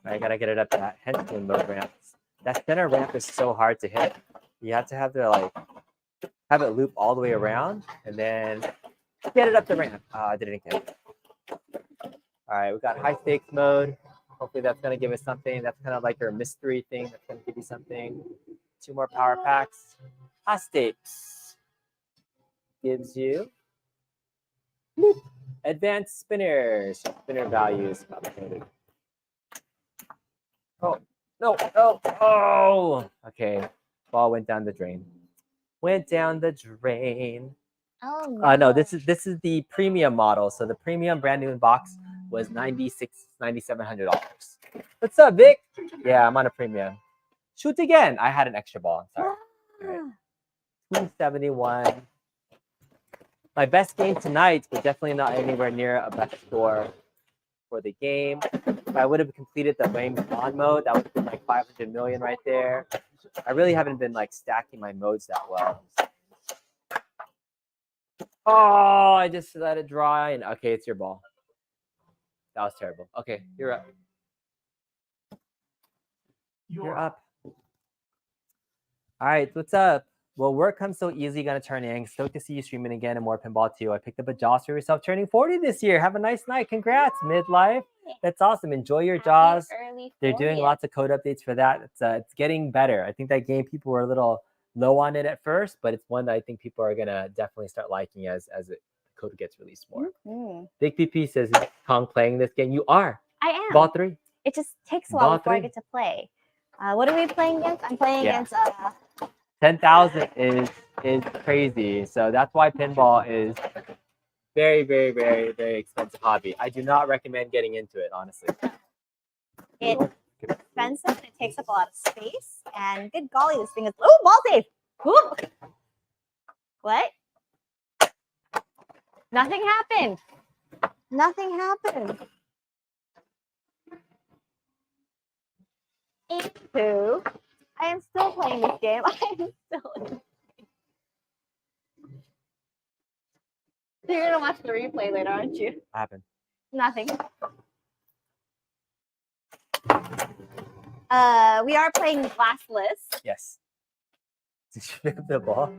I gotta get it up that henchman mode ramp. That center ramp is so hard to hit. You have to have to like have it loop all the way around, and then Get it up the ramp. I didn't get it. All right, we got high stakes mode. Hopefully that's going to give us something. That's kind of like your mystery thing. That's going to give you something. 2 more power packs. High stakes gives you advanced spinners. Spinner values. Oh, no. Oh. Okay. Ball went down the drain. Went down the drain. Oh no. No, this is the premium model. So the premium brand new in box was $9,700. What's up, Vic? Yeah, I'm on a premium. Shoot again. I had an extra ball. Sorry. All right. 271. My best game tonight, but definitely not anywhere near a best score for the game. If I would have completed the James Bond mode, that would have been like 500 million right there. I really haven't been like stacking my modes that well. Oh, I just let it dry. And okay, it's your ball. That was terrible. Okay, you're up. You're up. All right, what's up? Well, work comes so easy, gonna turn in. Stoked to see you streaming again and more pinball too. I picked up a Jaws for yourself, turning 40 this year. Have a nice night. Congrats, midlife. That's awesome. Enjoy your Jaws. They're doing lots of code updates for that. It's getting better. I think that game people were a little low on it at first, but it's one that I think people are gonna definitely start liking as the code gets released more. Mm-hmm. Big PP says, is Kong playing this game? You are. I am. Ball 3. It just takes a while Ball before I 3. get to play. What are we playing against? I'm playing against 10,000 is crazy. So that's why pinball is very, very, very, very expensive hobby. I do not recommend getting into it, honestly. It's expensive and it takes up a lot of space. And good golly, this thing is ball save. Ooh. What? Nothing happened. Nothing happened. Anywho, I am still playing this game. I am still. So you're gonna watch the replay later, aren't you? What happened? Nothing. We are playing Glassless. Yes. Did you pick up the ball?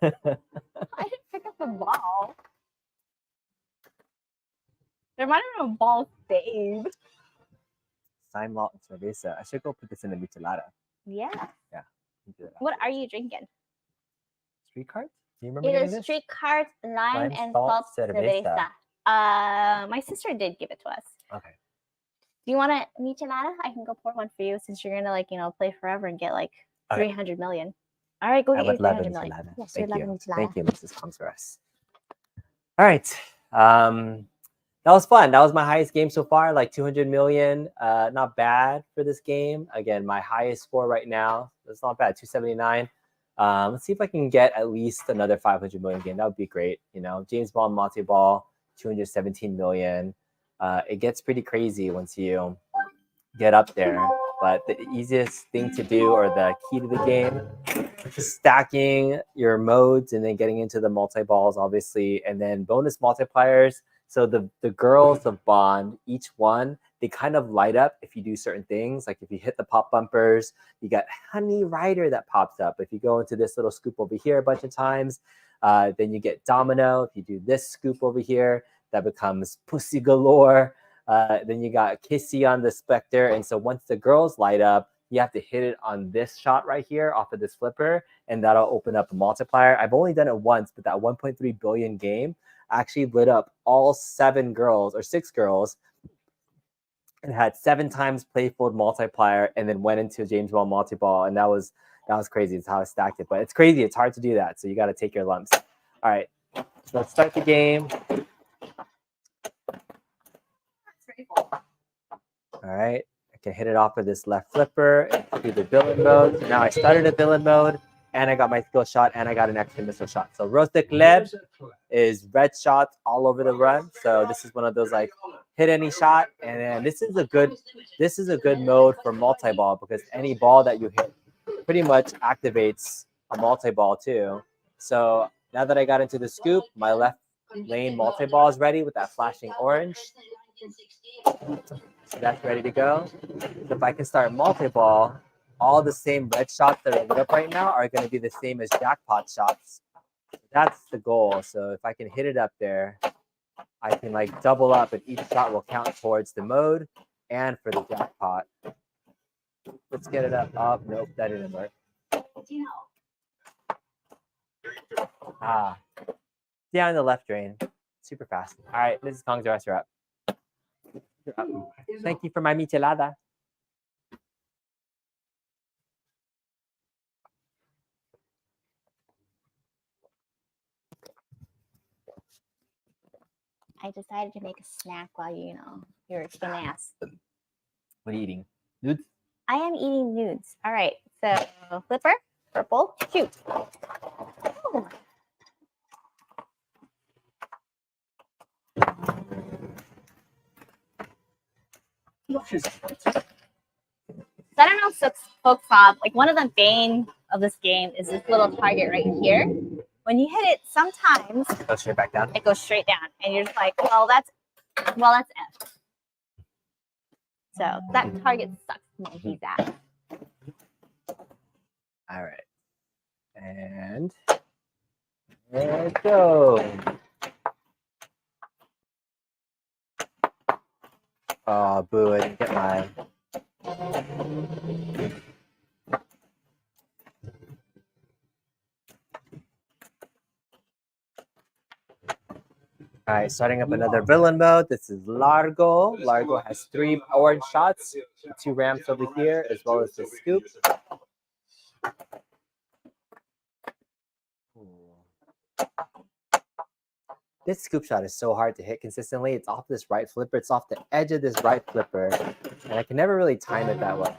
I didn't pick up the ball. There might have been a ball save. Sign lot cerveza. I should go put this in the michelada. Yeah. Yeah. What are you drinking? Street cart? Do you remember It getting is this? street cart, lime and salt cerveza. My sister did give it to us. Okay. Do you want a michelada? I can go pour one for you since you're gonna play forever and get like 300 million. All right, go get your 300 million. Yes, Thank you. michelada. Thank you, Mrs. Congsworth. All right. That was fun. That was my highest game so far, like 200 million. Not bad for this game. Again, my highest score right now. That's not bad, 279. Let's see if I can get at least another 500 million game. That would be great. You know, James Bond, Monty Ball, 217 million. It gets pretty crazy once you get up there. But the easiest thing to do, or the key to the game, is stacking your modes and then getting into the multi-balls, obviously, and then bonus multipliers. So the girls of Bond, each one, they kind of light up if you do certain things. Like if you hit the pop bumpers, you got Honey Rider that pops up. If you go into this little scoop over here a bunch of times, then you get Domino. If you do this scoop over here, that becomes Pussy Galore. Then you got Kissy on the Spectre. And so once the girls light up, you have to hit it on this shot right here off of this flipper, and that'll open up a multiplier. I've only done it once, but that 1.3 billion game actually lit up all 7 girls or 6 girls and had 7 times playful multiplier, and then went into James Bond multi-ball. And that was crazy. It's how I stacked it. But it's crazy. It's hard to do that. So you got to take your lumps. All right. So let's start the game. All right, I can hit it off of this left flipper and do the villain mode. So now I started a villain mode, and I got my skill shot, and I got an extra missile shot. So Roasted Gleb is red shots all over the run. So this is one of those like hit any shot, and then this is a good mode for multi-ball, because any ball that you hit pretty much activates a multi-ball too. So now that I got into the scoop, my left lane multi-ball is ready with that flashing orange. So that's ready to go. So if I can start multi-ball, all the same red shots that are lit up right now are going to be the same as jackpot shots That's the goal. So if I can hit it up there, I can like double up, and each shot will count towards the mode and for the jackpot. Let's get it up. Oh, nope, that didn't work. Ah, down the left drain. Super fast. All right, Mrs. Kong's the rest are up. You're up. Thank you for my michelada. I decided to make a snack while you were kicking ass. What are you eating? Nudes? I am eating nudes. All right, so flipper, purple, shoot. Oh. So I don't know if folks saw, like one of the bane of this game is this little target right here. When you hit it, sometimes it goes straight back down. It goes straight down, and you're just like, well, that's F. So that target sucks monkey's ass. All right, and there it goes. Oh, boo! I didn't get my. All right, starting up another villain mode. This is Largo. Largo has 3 orange shots, 2 ramps over here, as well as the scoop. This scoop shot is so hard to hit consistently. It's off this right flipper. It's off the edge of this right flipper, and I can never really time it that well.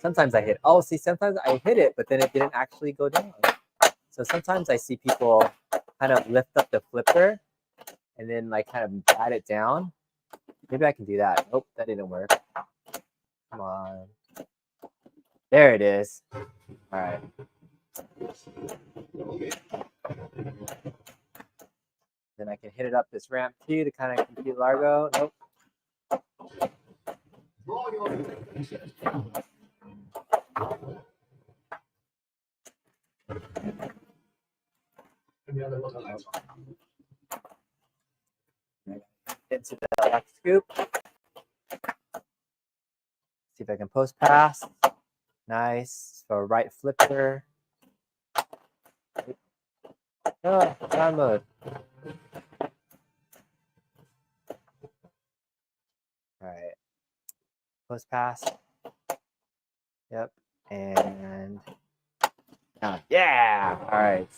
Sometimes I hit. Oh, see, sometimes I hit it, but then it didn't actually go down. So sometimes I see people kind of lift up the flipper and then like kind of bat it down. Maybe I can do that. Nope, that didn't work. Come on. There it is. All right. Then I can hit it up this ramp too to kind of compete Largo. Nope. Into the left scoop. See if I can post pass. Nice. So right flipper. Oh, down mode. All right. Post pass. Yep. And yeah. All right.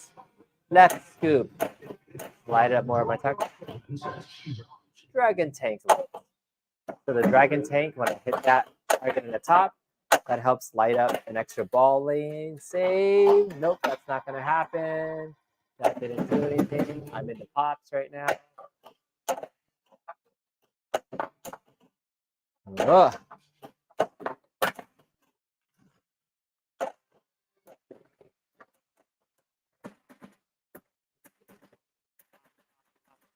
Left scoop. Light up more of my target. Dragon tank. So the dragon tank, when I hit that target in the top, that helps light up an extra ball lane. Save. Nope, that's not going to happen. That didn't do anything. I'm in the pops right now. Ugh.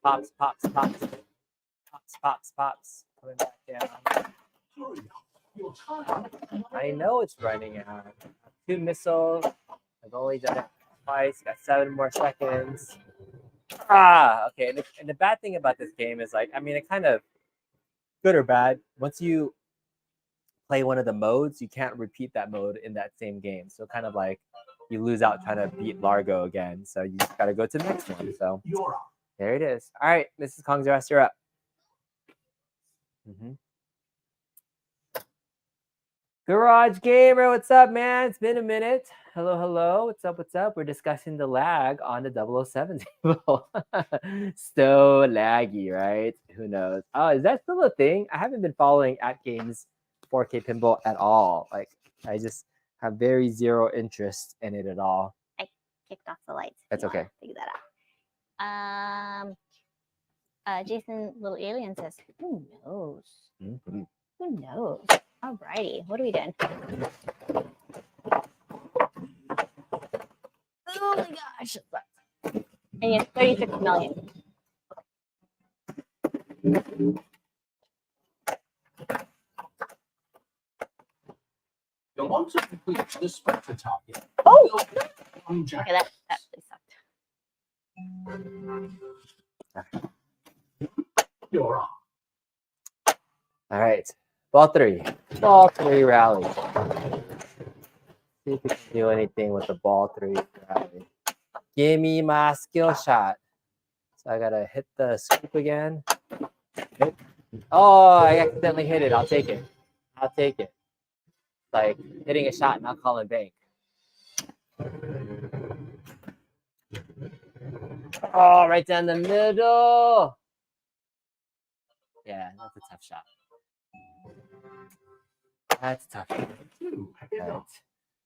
Pops, pops, pops. Pops, pops, pops. Coming back down. I know it's running out. 2 missiles. I've only done it twice. Got 7 more seconds. Okay. And the bad thing about this game is like, I mean, it kind of good or bad. Once you play one of the modes, you can't repeat that mode in that same game. So kind of like you lose out trying to beat Largo again. So you just got to go to the next one. So there it is. All right, Mrs. Kong's the rest, you're up. Garage Gamer, what's up, man? It's been a minute. Hello, hello. What's up? What's up? We're discussing the lag on the 007 table. So laggy, right? Who knows? Oh, is that still a thing? I haven't been following at games 4K pinball at all. Like, I just have very zero interest in it at all. I kicked off the lights. That's okay. Figure that out. Jason Little Alien says, who knows? Mm-hmm. Who knows? Alrighty, what are we doing? Oh my gosh. And you have 36 million. You'll want to complete the spectre target. Oh! unjack. Okay, that really sucked. You're on. All right. Ball three. Ball three rally. See if we can do anything with the ball three rally. Give me my skill shot. So I gotta hit the scoop again. Hit. Oh, I accidentally hit it. I'll take it. I'll take it. Like hitting a shot, not calling bank. Oh, right down the middle. Yeah, that's a tough shot. That's tough. Right.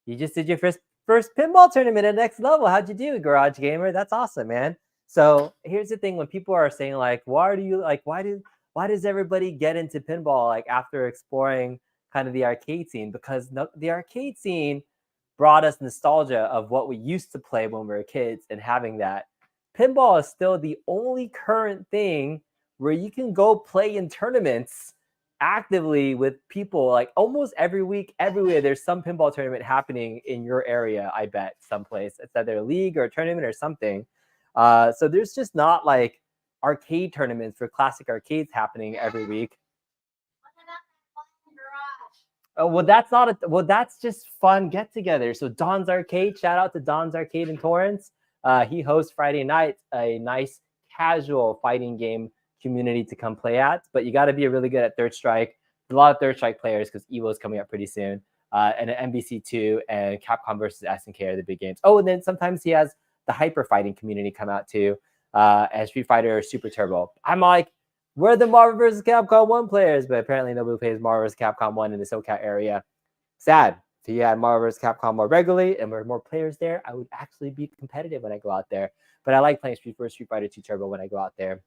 You just did your first pinball tournament at next level. How'd you do, Garage Gamer? That's awesome, man. So here's the thing: when people are saying like, why does everybody get into pinball like after exploring kind of the arcade scene? Because the arcade scene brought us nostalgia of what we used to play when we were kids, and having that. Pinball is still the only current thing where you can go play in tournaments actively with people like almost every week, everywhere. There's some pinball tournament happening in your area, I bet, someplace. It's either a league or a tournament or something. So there's just not like arcade tournaments for classic arcades happening every week. Oh, well, that's just fun get-together. So Don's Arcade, shout out to Don's Arcade in Torrance. He hosts Friday nights, a nice casual fighting game community to come play at, but you got to be really good at Third Strike. A lot of Third Strike players because Evo is coming up pretty soon, and an NBC2 and Capcom versus SNK are the big games. Oh, and then sometimes he has the hyper fighting community come out too, and Street Fighter Super Turbo. I'm like, we're the Marvel vs. Capcom 1 players, but apparently nobody plays Marvel vs. Capcom 1 in the SoCal area. Sad. If you had Marvel vs. Capcom more regularly and were more players there, I would actually be competitive when I go out there. But I like playing Street Fighter 2 Turbo when I go out there.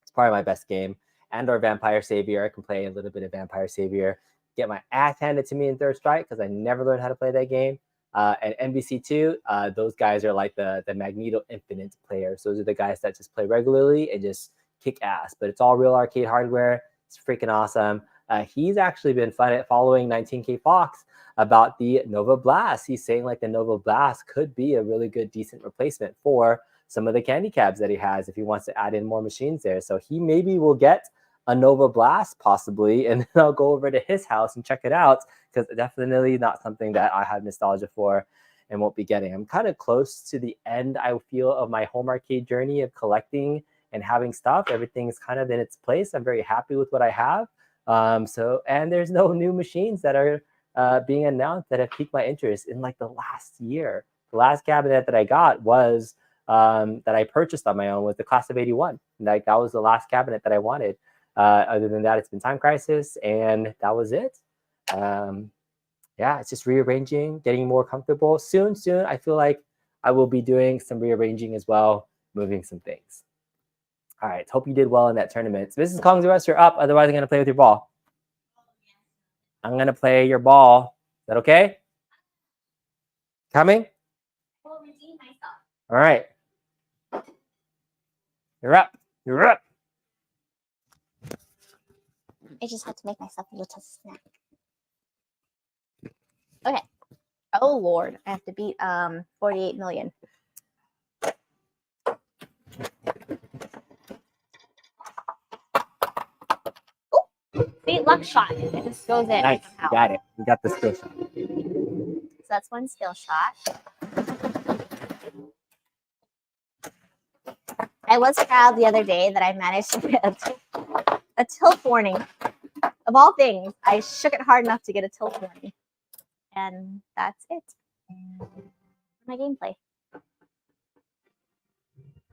It's probably my best game. And/or Vampire Savior. I can play a little bit of Vampire Savior. Get my ass handed to me in Third Strike because I never learned how to play that game. And NBC2, those guys are like the Magneto Infinite players. Those are the guys that just play regularly and just kick ass. But it's all real arcade hardware. It's freaking awesome. He's actually been following 19K Fox about the Nova Blast. He's saying like the Nova Blast could be a really good, decent replacement for some of the candy cabs that he has if he wants to add in more machines there. So he maybe will get a Nova Blast possibly, and then I'll go over to his house and check it out because definitely not something that I have nostalgia for and won't be getting. I'm kind of close to the end, I feel, of my home arcade journey of collecting and having stuff. Everything's kind of in its place. I'm very happy with what I have. And there's no new machines that are being announced that have piqued my interest in like the last year. The last cabinet that I got was that I purchased on my own was the Class of 81. Like that was the last cabinet that I wanted. Other than that, it's been Time Crisis, and that was it. Yeah, it's just rearranging, getting more comfortable. Soon, I feel like I will be doing some rearranging as well, moving some things. All right, hope you did well in that tournament. So Mrs. Kong's Rest, you're up. Otherwise, I'm going to play with your ball. I'm going to play your ball. Is that okay? Coming? I'll redeem myself. All right. You're up. You're up. I just had to make myself a little snack. Okay. Oh Lord, I have to beat 48 million. Ooh, see, luck shot. It just goes in. Nice. Somehow. Got it. We got the skill shot. So that's one skill shot. I was proud the other day that I managed to get a tilt warning. Of all things, I shook it hard enough to get a tilt warning. And that's it. My gameplay.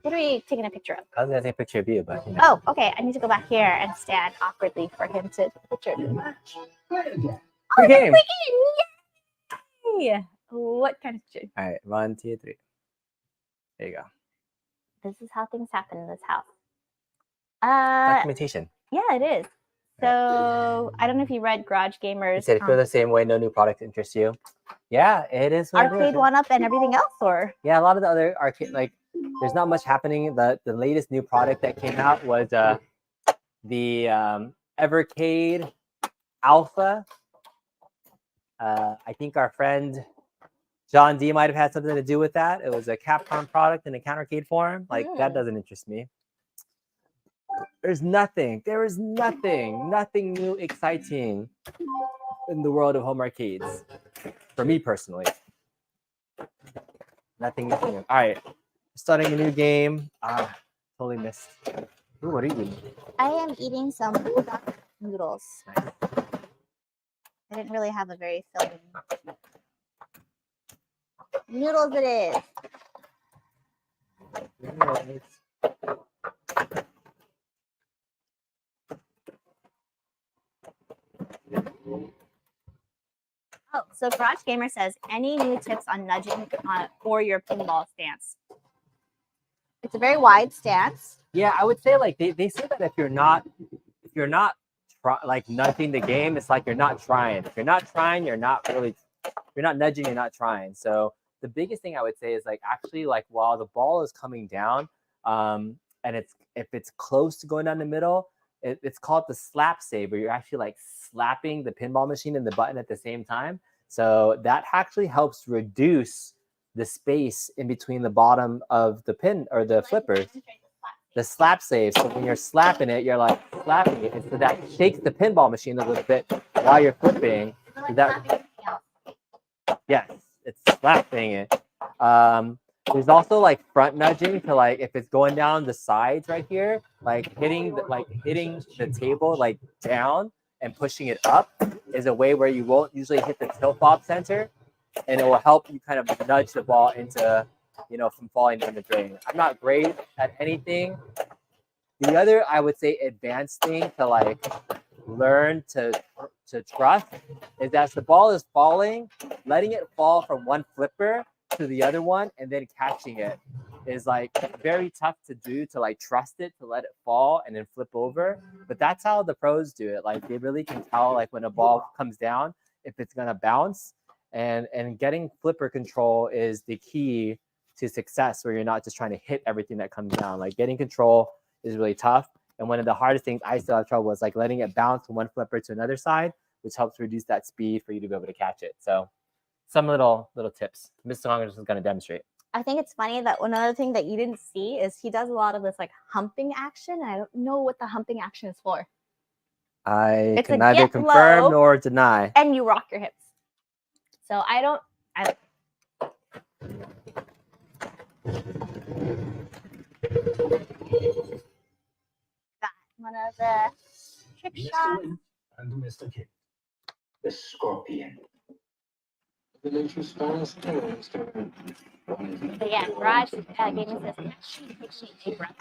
What are we taking a picture of? I was going to take a picture of you, but you know. Oh, okay. I need to go back here and stand awkwardly for him to take a picture of me. Free game. Yay! What kind of picture? All right, 1, 2, 3. There you go. This is how things happen in this house. Documentation. Yeah, it is. So I don't know if you read Garage Gamers. You said it feel the same way. No new product interests you. Yeah, it is. Arcade 1-Up and everything else, or yeah, a lot of the other arcade, like there's not much happening. The latest new product that came out was the Evercade Alpha. I think our friend John D might have had something to do with that. It was a Capcom product in a countercade form. Like that doesn't interest me. There's nothing. There is nothing new, exciting in the world of home arcades. For me personally, nothing new. All right, starting a new game. Totally missed. Ooh, what are you eating? I am eating some duck noodles. Nice. I didn't really have a very filling. Noodles it is. Oh, so Garage Gamer says, any new tips on nudging for your pinball stance? It's a very wide stance. Yeah, I would say like they say that if you're not like nudging the game, it's like you're not trying. If you're not trying, you're not nudging, you're not trying. So the biggest thing I would say is like actually like while the ball is coming down, and if it's close to going down the middle, it's called the slap save, where you're actually like slapping the pinball machine and the button at the same time. So that actually helps reduce the space in between the bottom of the pin or the flippers. The slap save. So when you're slapping it, you're like slapping it, and so that shakes the pinball machine a little bit while you're flipping. So that, yes, it's slapping it. There's also like front nudging to like if it's going down the sides right here, like hitting the table like down and pushing it up is a way where you won't usually hit the tilt bob center, and it will help you kind of nudge the ball into, from falling down the drain. I'm not great at anything. The other, I would say, advanced thing to like learn to trust is as the ball is falling, letting it fall from one flipper to the other one and then catching it is like very tough to do, to like trust it, to let it fall and then flip over. But that's how the pros do it. Like they really can tell like when a ball comes down, if it's gonna bounce. And getting flipper control is the key to success, where you're not just trying to hit everything that comes down. Like getting control is really tough. And one of the hardest things I still have trouble was like letting it bounce from one flipper to another side, which helps reduce that speed for you to be able to catch it. So some little tips. Mr. Longers is going to demonstrate. I think it's funny that one other thing that you didn't see is he does a lot of this like humping action. And I don't know what the humping action is for. I can neither confirm nor deny. And you rock your hips. So I don't. Got one of the trick shots. And Mr. Kid, the Scorpion. But yeah, Garage Gaming says it actually takes me a breath.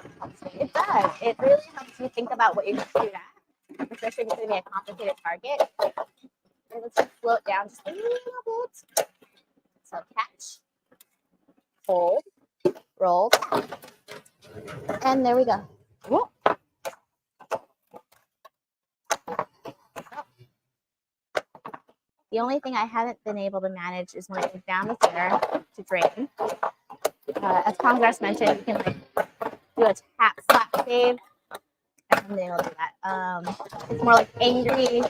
It does. It really helps you think about what you're going to do, especially if it's going to be a complicated target. Let's slow it down just a little bit. So catch, hold, roll, and there we go. Whoa. The only thing I haven't been able to manage is when I go down the center to drain. As Congress mentioned, you can like do a tap slap save, and then they'll do that. It's more like angry,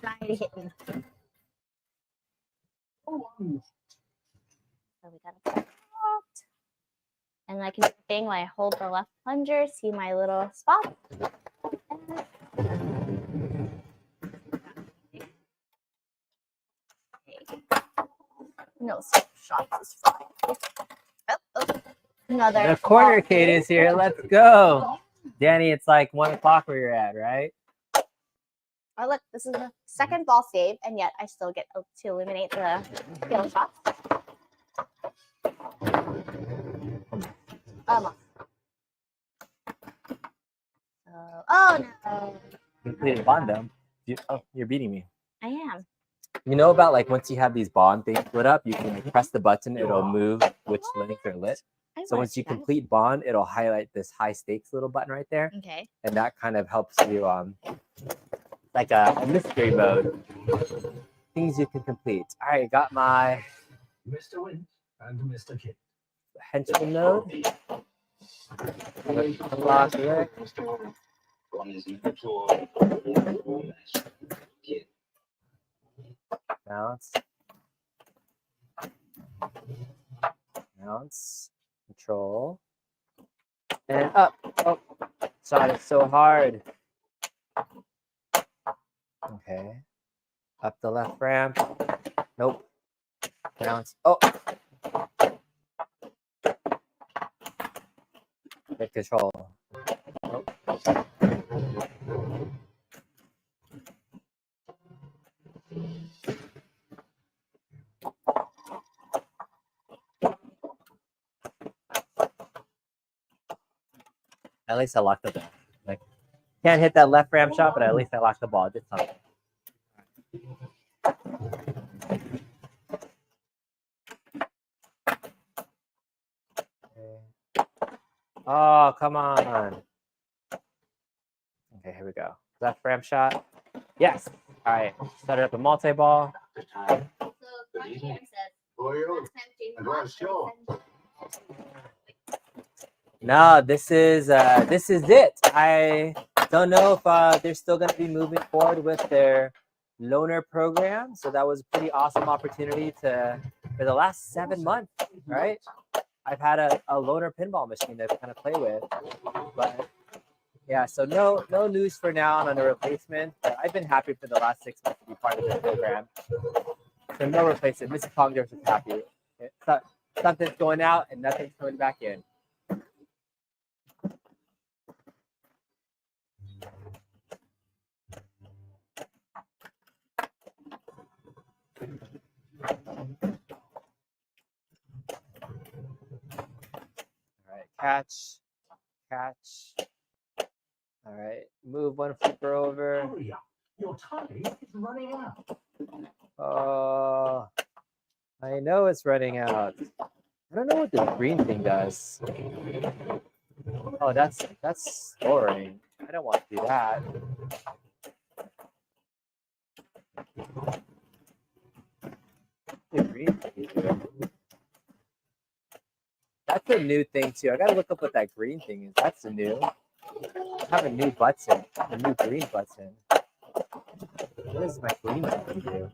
trying to hit me. So we got a put and I can do the thing when I hold the left plunger, see my little spot. No shots is fine. Oh, another. The corner Kate is here. Let's go. Danny, it's like 1 o'clock where you're at, right? Oh, look, this is the second ball save, and yet I still get to eliminate the skill shots. Almost. Oh, no. Completed bond, though. You're beating me. I am. You know about like once you have these bond things lit up, you can like press the button, it'll move which links are lit. So once you complete bond, it'll highlight this high stakes little button right there. Okay. And that kind of helps you like a mystery mode. Things you can complete. All right, got my Mr. Wind and Mr. Kid. henchman node. Unlock it. Balance. bounce, control, and up. Oh, shot it so hard. Okay. Up the left ramp. Nope. Bounce. Oh. Good control. Nope. At least I locked the ball. Like, can't hit that left ramp shot, but at least I locked the ball. Did something. Okay. Oh, come on. Okay, here we go. Left ramp shot. Yes. All right. Set it up a multi-ball. The time. So Ron Cam says Oil. last time Jamie And lost, sure. No, this is it. I don't know if they're still going to be moving forward with their loaner program. So that was a pretty awesome opportunity for the last 7 months, right? I've had a loaner pinball machine to kind of play with, but yeah, so no news for now on a replacement. But I've been happy for the last 6 months to be part of this program. So no replacement. Mr. Congress is happy. Something's going out and nothing's coming back in. All right, catch. All right, move one flipper over. Hurry up. Your time is running out. Oh, I know it's running out. I don't know what this green thing does. Oh, that's scoring. I don't want to do that. The green thing is. That's a new thing too. I gotta look up what that green thing is. That's new. I have a new button, a new green button. What does my green button do?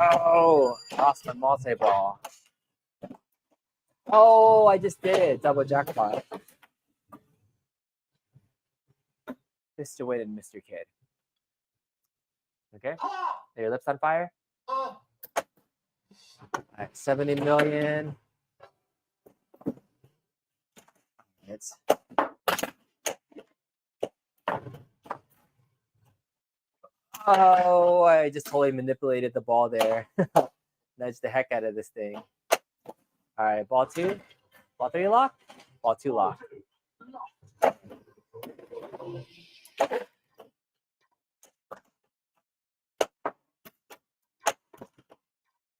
Oh, lost my multi-ball. Oh, I just did it. Double jackpot. Mr. Win and Mr. Kid. Okay. Are your lips on fire? All right, 70 million. It's oh, I just totally manipulated the ball there. Nudged the heck out of this thing. All right, ball 2. Ball 3 lock? Ball 2 lock.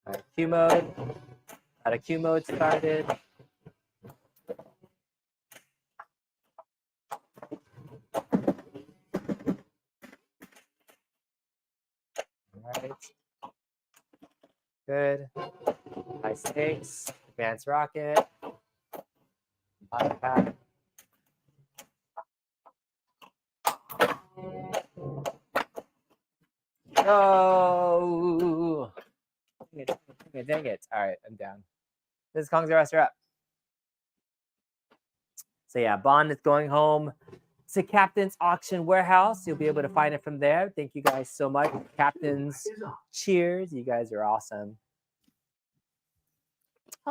All right, Q mode. Got a Q mode started. All right. Good. High stakes. Advanced rocket. Impact. No. Dang it. All right, I'm down. This is Kong's Rest up. So yeah, Bond is going home to Captain's Auction Warehouse. You'll be able to find it from there. Thank you guys so much. Captains, cheers. You guys are awesome.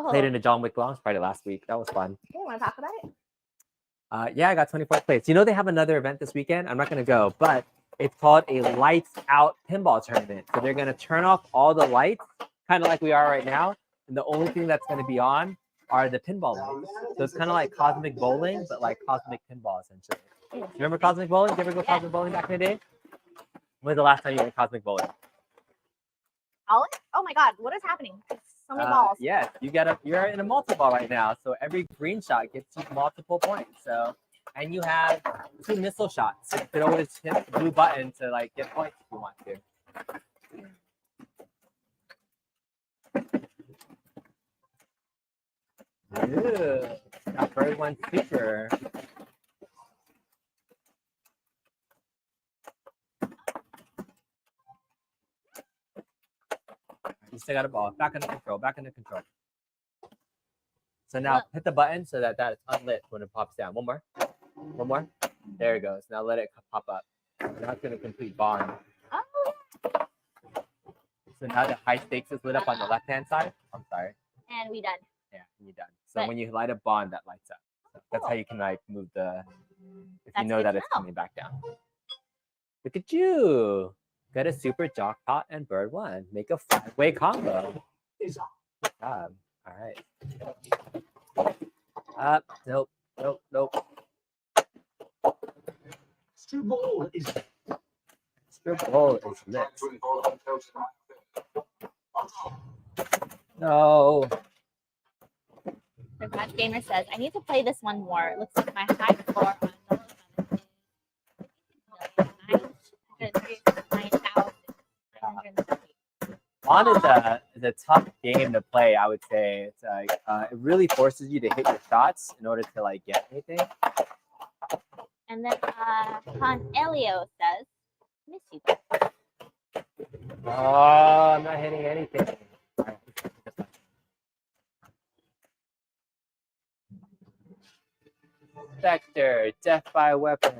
Played in a John Wick launch party last week. That was fun. You want to talk about it? Yeah, I got 24 plates. You know they have another event this weekend? I'm not going to go, but it's called a lights out pinball tournament. So they're going to turn off all the lights, kind of like we are right now. And the only thing that's going to be on are the pinball lights. So it's kind of like cosmic bowling, but like cosmic pinball, essentially. You remember cosmic bowling? Did you ever go cosmic bowling back in the day? When was the last time you went cosmic bowling? Olive? Oh my God, what is happening? So many balls. Yes, you're in a multi-ball right now. So every green shot gets you multiple points. So, and you have 2 missile shots. You could always hit the blue button to like get points if you want to. Ooh, that bird went super. You still got a ball. Back under control. Back under control. So now hit the button so that is unlit when it pops down. One more. One more. There it goes. Now let it pop up. Now it's going to complete bond. Oh. So now the high stakes is lit up on the left-hand side. I'm sorry. And we done. Yeah, you're done. So when you light a bond, that lights up. So that's how you can like move the, if you know that it's coming back down. Look at you. Got a super jackpot and bird one. Make a 5-way combo. Good job. All right. Nope. Nope. Nope. Stern Ball is lit. No. The Garage Gamer says, I need to play this one more. It looks like my high score on Bond is a tough game to play, I would say. It's like it really forces you to hit your shots in order to like get anything. And then Con Elio says, miss you guys. Oh, I'm not hitting anything. Spectre, death by weapon.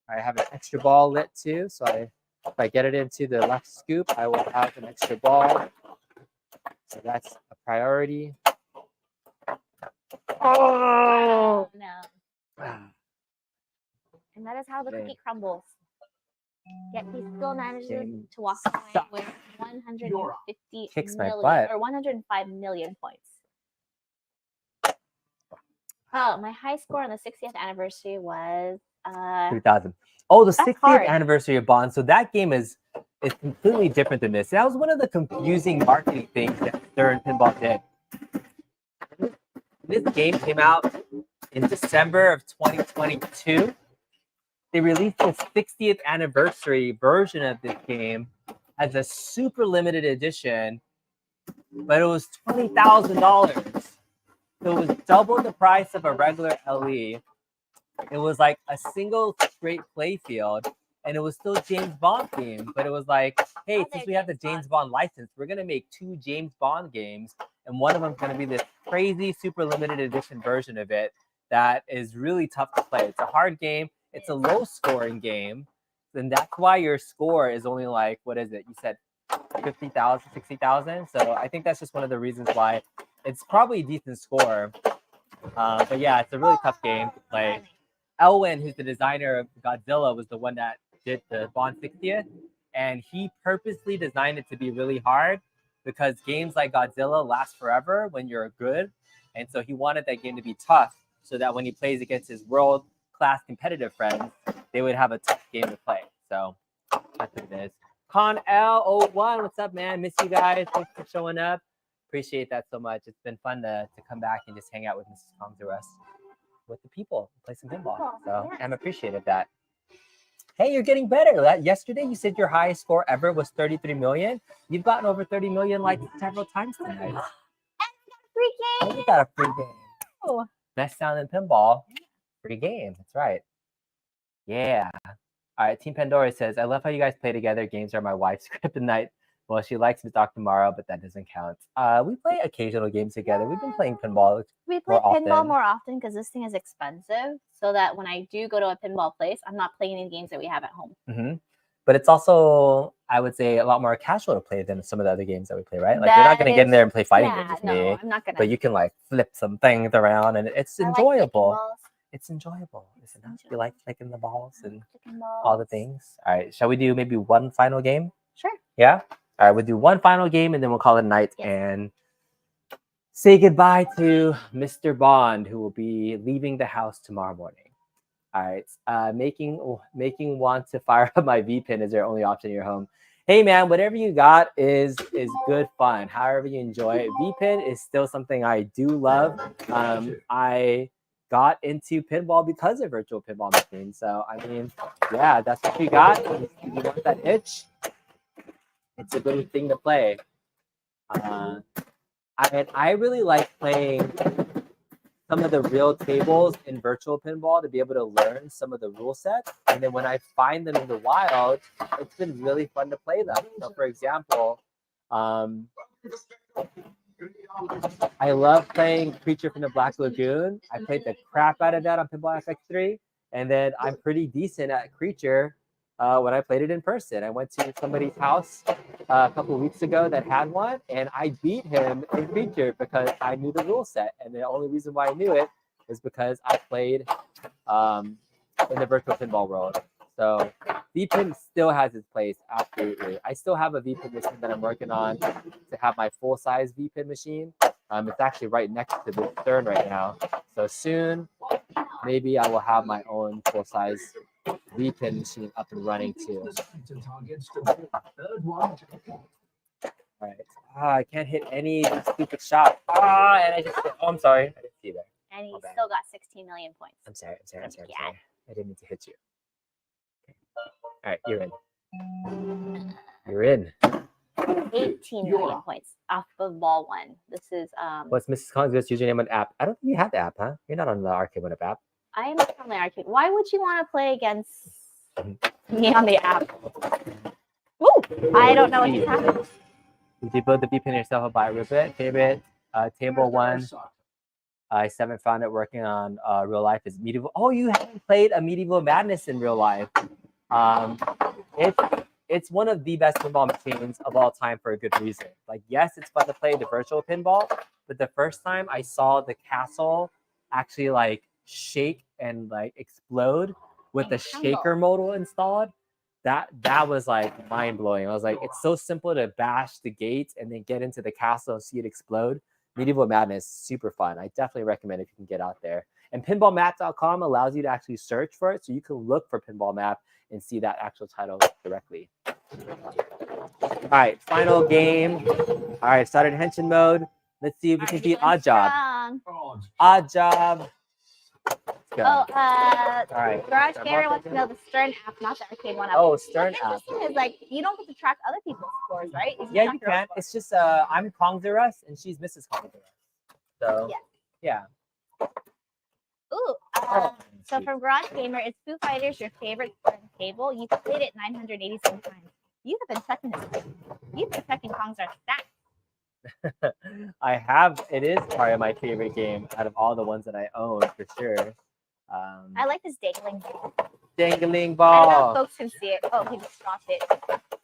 I have an extra ball lit too, so if I get it into the left scoop, I will have an extra ball. So that's a priority. Oh no. And that is how the cookie crumbles. Yet he still manages to walk away with 150 million or 105 million points. Oh, my high score on the 60th anniversary was 3,000. Oh, the 60th hard. anniversary of Bond. So that game is completely different than this. That was one of the confusing marketing things that Stern Pinball did. This game came out in December of 2022. They released the 60th anniversary version of this game as a super limited edition, but it was $20,000. So it was double the price of a regular LE. It was like a single straight play field, and it was still James Bond themed, but it was like, hey, since we have the James Bond license, we're going to make 2 James Bond games, and one of them is going to be this crazy super limited edition version of it that is really tough to play. It's a hard game. It's a low scoring game, and that's why your score is only like, what is it? You said 50,000, 60,000. So I think that's just one of the reasons why it's probably a decent score. But yeah, it's a really tough game to play. Elwin, who's the designer of Godzilla, was the one that did the Bond 60th, and he purposely designed it to be really hard because games like Godzilla last forever when you're good, and so he wanted that game to be tough so that when he plays against his world-class competitive friends, they would have a tough game to play. So that's what it is. Con L01, what's up, man? Miss you guys. Thanks for showing up. Appreciate that so much. It's been fun to come back and just hang out with Mrs. Kong's Arrest with the people, play some pinball. So I'm appreciative of that. Hey, you're getting better. Yesterday you said your highest score ever was 33 million. You've gotten over 30 million like several times tonight. Free game. And you got a free game. Oh. Best sound in pinball. Free game. That's right. Yeah. All right. Team Pandora says, I love how you guys play together. Games are my wife's kryptonite. Well, she likes to talk tomorrow, but that doesn't count. We play occasional games together. We've been playing pinball. We play pinball more often because this thing is expensive. So that when I do go to a pinball place, I'm not playing any games that we have at home. Mm-hmm. But it's also, I would say, a lot more casual to play than some of the other games that we play, right? Like, you're not going to get in there and play fighting games with me. I'm not going to. But you can, like, flip some things around, and it's enjoyable. It's enjoyable. Is it not? You like flicking the balls and all the things? All right. Shall we do maybe one final game? Sure. Yeah? All right. We'll do one final game, and then we'll call it a night and say goodbye to Mr. Bond, who will be leaving the house tomorrow morning. All right, making want to fire up my V pin is their only option in your home. Hey man, whatever you got is good fun. However you enjoy it. V pin is still something I do love. I got into pinball because of virtual pinball machines. So I mean, yeah, that's what you got. If you want that itch, it's a good thing to play. I really like playing some of the real tables in virtual pinball to be able to learn some of the rule sets. And then when I find them in the wild, it's been really fun to play them. So for example, I love playing Creature from the Black Lagoon. I played the crap out of that on Pinball FX3. And then I'm pretty decent at Creature when I played it in person. I went to somebody's house a couple of weeks ago that had one, and I beat him in Creature because I knew the rule set. And the only reason why I knew it is because I played in the virtual pinball world. So VPin still has its place, absolutely. I still have a VPin machine that I'm working on to have my full-size VPin machine. It's actually right next to the Stern right now. So soon, maybe I will have my own full-size VPin machine up and running too. All right. I can't hit any stupid shot. And I just, I'm sorry. I didn't see that. And he still got 16 million points. I'm sorry. I didn't mean to hit you. Okay. All right, you're in. You're in. 18 million points off of ball one. This is What's Mrs. Collins' username on the app? I don't think you have the app, huh? You're not on the Arcade One Up app. I am not on the arcade. Why would you want to play against me on the app? Ooh, I don't know what just happened. Did you build the VPN yourself or buy a Ripit? Favorite table one. I haven't found it working on real life is Medieval. Oh, you haven't played a Medieval Madness in real life. It's one of the best pinball machines of all time for a good reason. Like, yes, it's fun to play the virtual pinball, but the first time I saw the castle actually like shake and like explode with the shaker modal installed, that was like mind blowing. I was like, it's so simple to bash the gates and then get into the castle and see it explode. Medieval Madness, super fun. I definitely recommend if you can get out there. And pinballmap.com allows you to actually search for it, so you can look for Pinball Map and see that actual title directly. All right, final game. All right, started Henshin mode. Let's see if we can beat Odd Job. Odd Job. Let's go. All right. Garage Gamer wants to know the Stern app, not the Arcade One Up. Oh, Stern app. What's interesting is like you don't get to track other people's scores, right? Yeah, you can. It's just I'm Kongzerus and she's Mrs. Kongzerus. So yeah. Ooh, so from Garage Gamer, is Foo Fighters your favorite Stern table? You played it 987 times. You have been checking this. You've been checking Kongzerus stats. I have. It is part of my favorite game out of all the ones that I own for sure. I like this dangling ball. Dangling I ball. don't know if folks can see it. Oh, he just dropped it.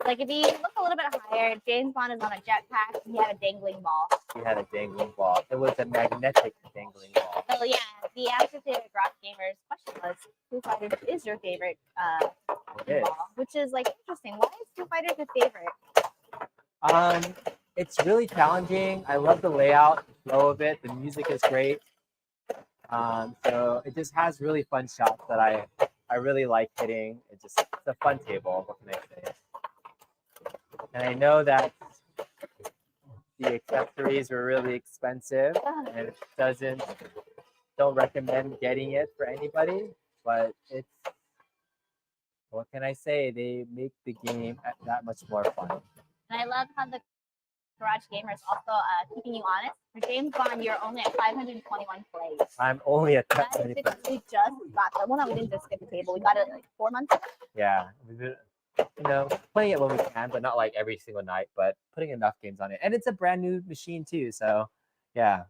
Like if you look a little bit higher, James Bond is on a jetpack. He had a dangling ball. He had a dangling ball. It was a magnetic dangling ball. Oh yeah, the answer to Garage Gamer's question was Foo Fighters is your favorite ball, which is like interesting. Why is Foo Fighters your favorite? It's really challenging. I love the layout, the flow of it. The music is great. So it just has really fun shots that I really like hitting. It's a fun table. What can I say? And I know that the accessories were really expensive, and it don't recommend getting it for anybody. But it's, what can I say? They make the game that much more fun. And I love how the Garage Gamer is also keeping you honest. For James Bond, you're only at 521 plays. I'm only at That's because we just got the well, no, we didn't just get the table. We got it like 4 months ago. Yeah, we've been, playing it when we can, but not like every single night. But putting enough games on it, and it's a brand new machine too. So, yeah.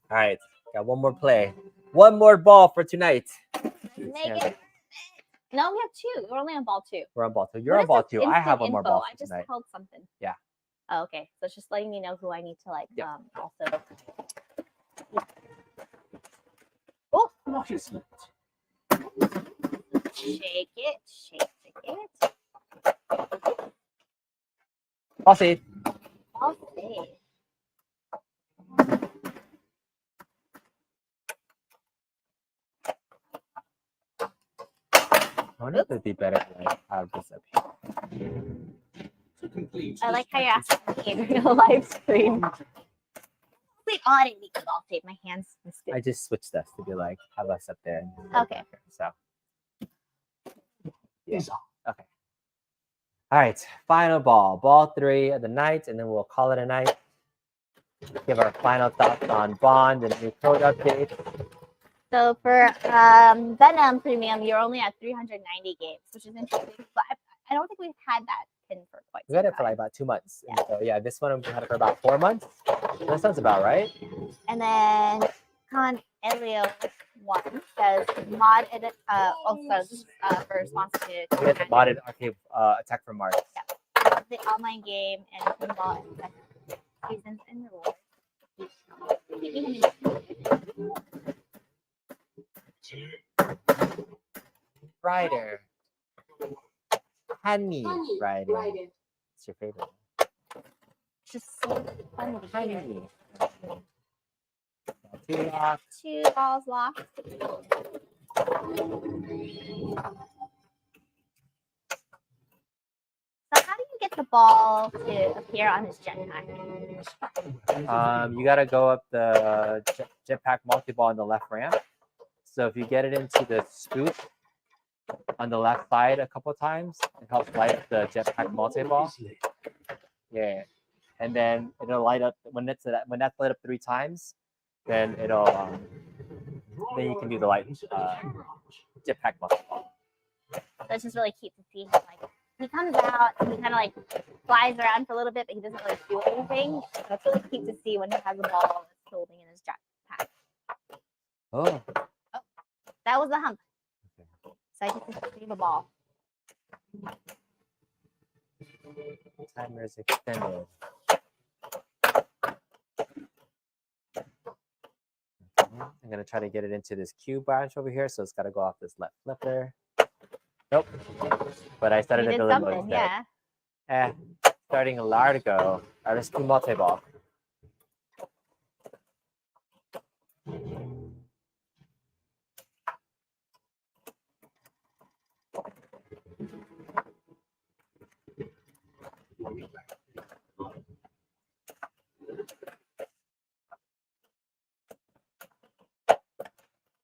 All right, got one more play, one more ball for tonight. Megan. No, we have two. We're only on ball two. We're on ball two. You're on ball two. I have one more ball I just tonight. held something. Yeah. Oh, okay. So it's just letting me know who I need to like also. Oh, shake it. I'll see. I'll see. I wonder if it'd be better to like have this up here. I like how you're asking me in real live stream. Wait, oh, I didn't need the ball tape. My hands missed it. I just switched us to be like, have us up there. Okay. So, yeah. Okay. All right. Final ball. Ball 3 of the night, and then we'll call it a night. give our final thoughts on Bond and new code updates. So for Venom Premium, you're only at 390 games, which is interesting. But I don't think we've had that pin for quite We some had it for like time. about 2 months. Yeah. So yeah, this one we had it for about 4 months. That sounds about right. And then Con Elio 1 says mod edit. Also, this is for response to We had the modded arcade Attack from Mars. yeah. The online game and pinball and seasons and rewards. Rider. Honey Rider. It's your favorite. It's just so fun to hear. Honey. 2 locks. 2 balls locked. So how do you get the ball to appear on his jetpack? You gotta go up the jetpack multi-ball on the left ramp. So if you get it into the scoop on the left side a couple times, it helps light up the jetpack multi-ball. Yeah, and then it'll light up when that's lit up 3 times. Then it'll then you can do the light jetpack multi-ball. So it's just really cute to see him. Like he comes out, and he kind of like flies around for a little bit, but he doesn't really do anything. So it's really cute to see when he has a ball that's holding in his jetpack. Oh. That was the hump. So I get to save a ball. Timer is extended. I'm gonna try to get it into this Q branch over here, so it's gotta go off this left flipper. Nope. But I started You at did the limbo something, instead. yeah. Starting a largo. All right, let's do multi-ball.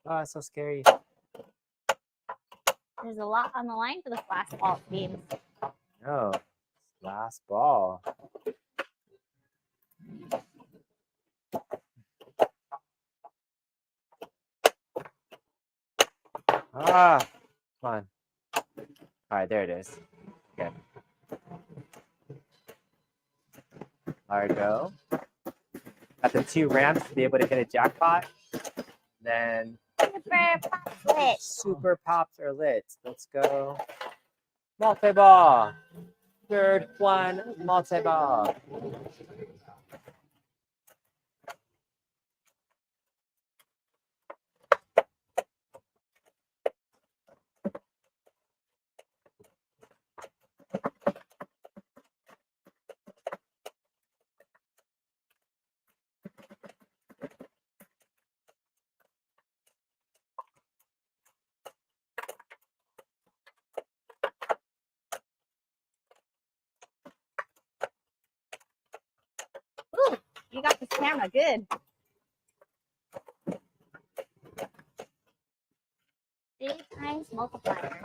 Oh, it's so scary. There's a lot on the line for this last ball, it seems. No, last ball. Ah, come on. All right, there it is. Okay. Largo. Got the 2 ramps to be able to hit a jackpot. Then Super pops lit. super pops are lit. Let's go. Multi-ball. Third one, multi-ball. Ooh, you got this camera good. Big times multiplier.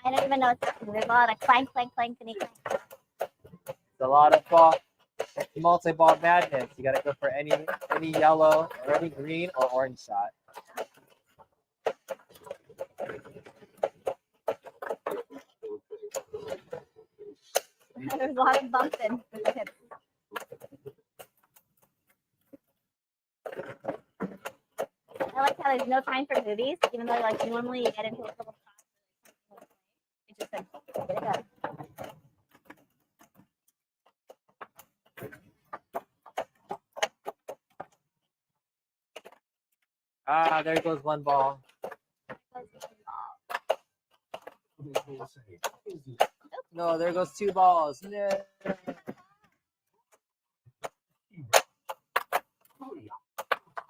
I don't even know what's happening. There's a lot of clank, clank, clank, clank, clank. It's a lot of multi-ball madness. You gotta go for any yellow or any green or orange shot. There's a lot of bumping. I like how there's no time for movies, even though like normally you get into a couple shots. It just said, get it up. Ah, there goes 1 ball. No, there goes 2 balls. No.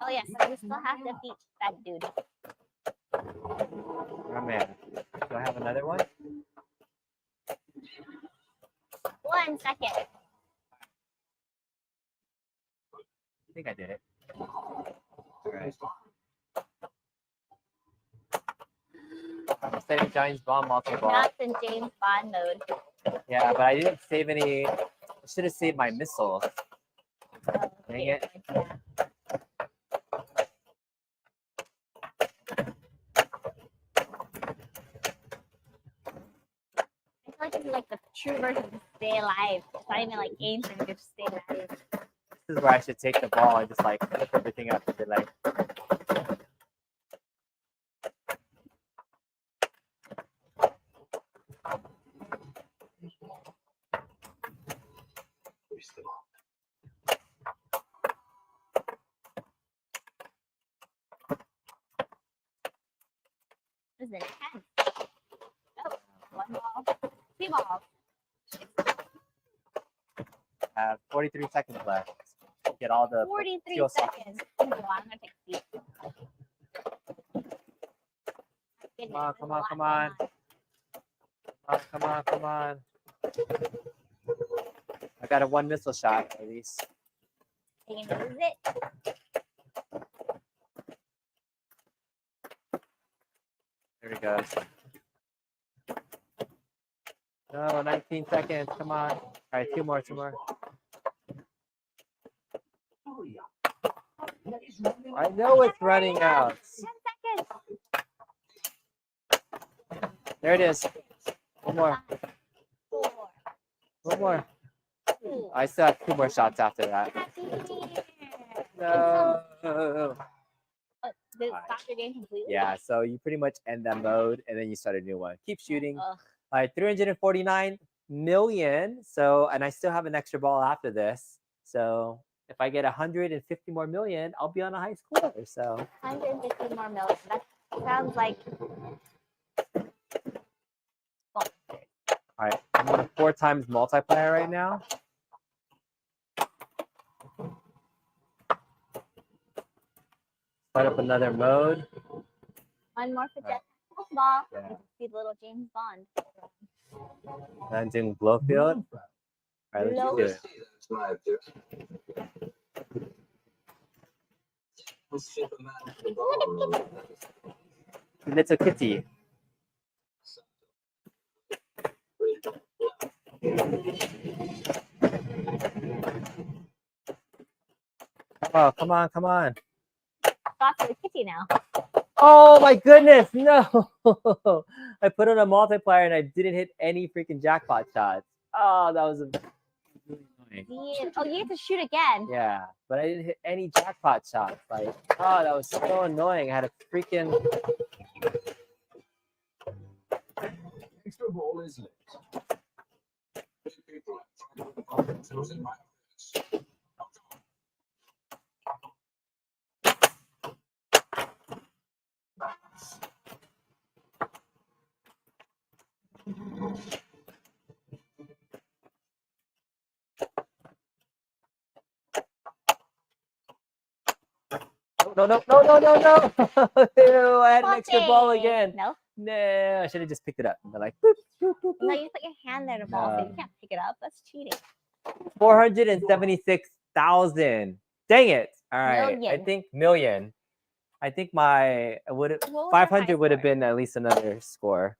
Oh yes, so we still have to beat that dude. Oh man. Do I have another one? 1 second. I think I did it. All right. I'm setting James Bond multi-ball. Now it's in James Bond mode. Yeah, but I didn't save any. I should have saved my missiles. Oh, Dang it. Yeah. I feel like this is like the true version of Stay Alive. It's not even like ancient, you just stay alive. This is where I should take the ball and just like flip everything up and be like. This is intense. Oh, one ball. Two balls. I have 43 seconds left. Get all the 43 fuel seconds. Oh, I'm gonna take a seat. Come on, come on, come on. Come on, come on. I got a 1 missile shot at least. You can use it. There he goes. No, 19 seconds. Come on. All right, two more. I know it's running out. 10 seconds. There it is. One more. 4, One more. 2. I still have 2 more shots after that. Happy New Year. No. Oh, did it stop your game completely? Yeah, so you pretty much end that mode and then you start a new one. Keep shooting. Ugh. All right, 349 million. So, and I still have an extra ball after this. So if I get 150 more million, I'll be on a high score. So 150 more million. That sounds like. all right, I'm on a 4 times multiplier right now. Start up another mode. One more for Jet Ball. Yeah. You can see the little James Bond. And in Blowfield. All right, let's do it. Little kitty. Oh, come on, come on. Got to the kitty now. Oh my goodness, no. I put on a multiplier and I didn't hit any freaking jackpot shots. Oh, that was really annoying. Oh, you have to shoot again. Yeah, but I didn't hit any jackpot shots. Like, oh, that was so annoying. I had a freaking. Extra ball is lit. No. Ew, I had an extra ball again. No. No, I should have just picked it up. And they're like, boop, boop, boop, No, boop. you put your hand there to ball, so you can't pick it up. That's cheating. 476,000. Dang it. All right. Million. I think million. I think my would What was your 500 high would have score? been at least another score.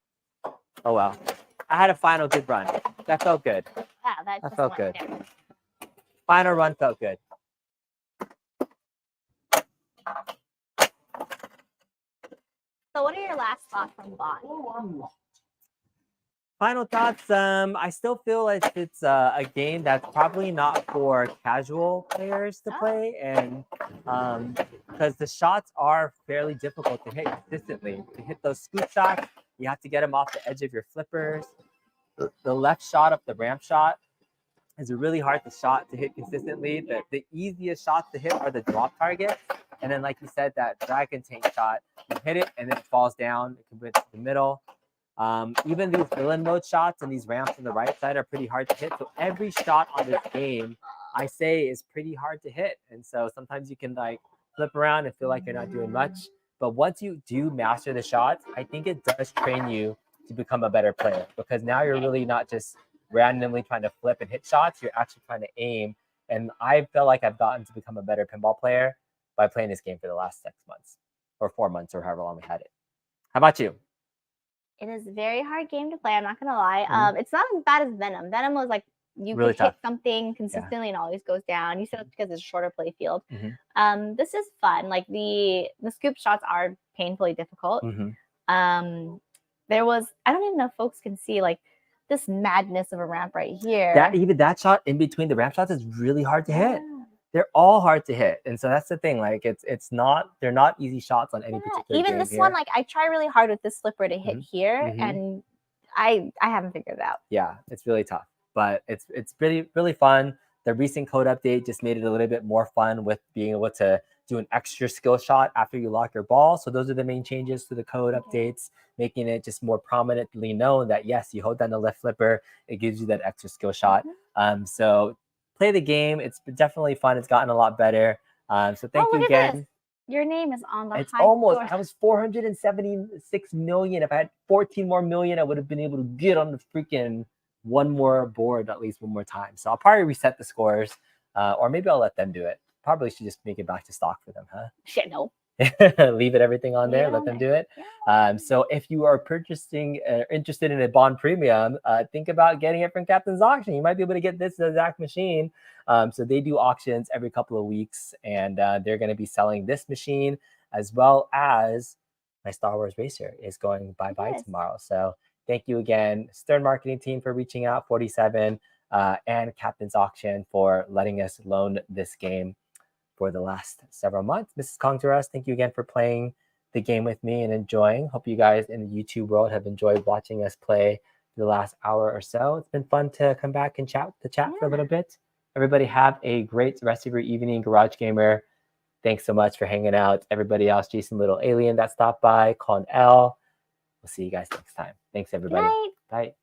Oh well. I had a final good run. That felt good. Wow, that just felt went good. down. Final run felt good. So, what are your last thoughts from Bond? Final thoughts. I still feel like it's a game that's probably not for casual players to play, and because the shots are fairly difficult to hit consistently. To hit those scoop shots, you have to get them off the edge of your flippers. The left shot up the ramp shot is a really hard shot to hit consistently. The easiest shots to hit are the drop targets, and then like you said, that dragon tank shot, you hit it and then it falls down. It can hit the middle. Even these villain mode shots and these ramps on the right side are pretty hard to hit. So every shot on this game, I say, is pretty hard to hit. And so sometimes you can like flip around and feel like you're not doing much. But once you do master the shots, I think it does train you to become a better player, because now you're really not just randomly trying to flip and hit shots. You're actually trying to aim. And I feel like I've gotten to become a better pinball player by playing this game for the last 6 months or 4 months or however long we had it. How about you? It is a very hard game to play. I'm not gonna lie. Mhm. It's not as bad as Venom. Venom was like you Really could hit tough. something consistently and always goes down. You said it's because it's a shorter play field. This is fun. Like the scoop shots are painfully difficult. There was, I don't even know if folks can see like this madness of a ramp right here. Even that shot in between the ramp shots is really hard to hit. Yeah. They're all hard to hit, and so that's the thing. Like they're not easy shots on any particular Even game this here. one, like I try really hard with this slipper to hit here, and I haven't figured it out. Yeah, it's really tough, but it's really fun. The recent code update just made it a little bit more fun with being able to do an extra skill shot after you lock your ball. So those are the main changes to the code updates, making it just more prominently known that yes, you hold down the left flipper, it gives you that extra skill shot. So play the game. It's definitely fun. It's gotten a lot better. So thank you again. This. Your name is on the It's high almost, score. I was 476 million. If I had 14 more million, I would have been able to get on the freaking one more board at least one more time. So I'll probably reset the scores, or maybe I'll let them do it. Probably should just make it back to stock for them, huh? Shit, no. Leave everything on there. Let them do it. Yeah. So if you are purchasing interested in a bond premium, think about getting it from Captain's Auction. You might be able to get this exact machine. So they do auctions every couple of weeks, and they're going to be selling this machine as well as my Star Wars Racer is going bye-bye tomorrow. So thank you again, Stern Marketing Team, for reaching out, 47, and Captain's Auction for letting us loan this game for the last several months. Mrs. Kongteras, thank you again for playing the game with me and enjoying. Hope you guys in the YouTube world have enjoyed watching us play the last hour or so. It's been fun to come back and chat for a little bit. Everybody have a great rest of your evening, Garage Gamer. Thanks so much for hanging out. Everybody else, Jason Little Alien that stopped by, Colin L. We'll see you guys next time. Thanks, everybody. Bye. Bye.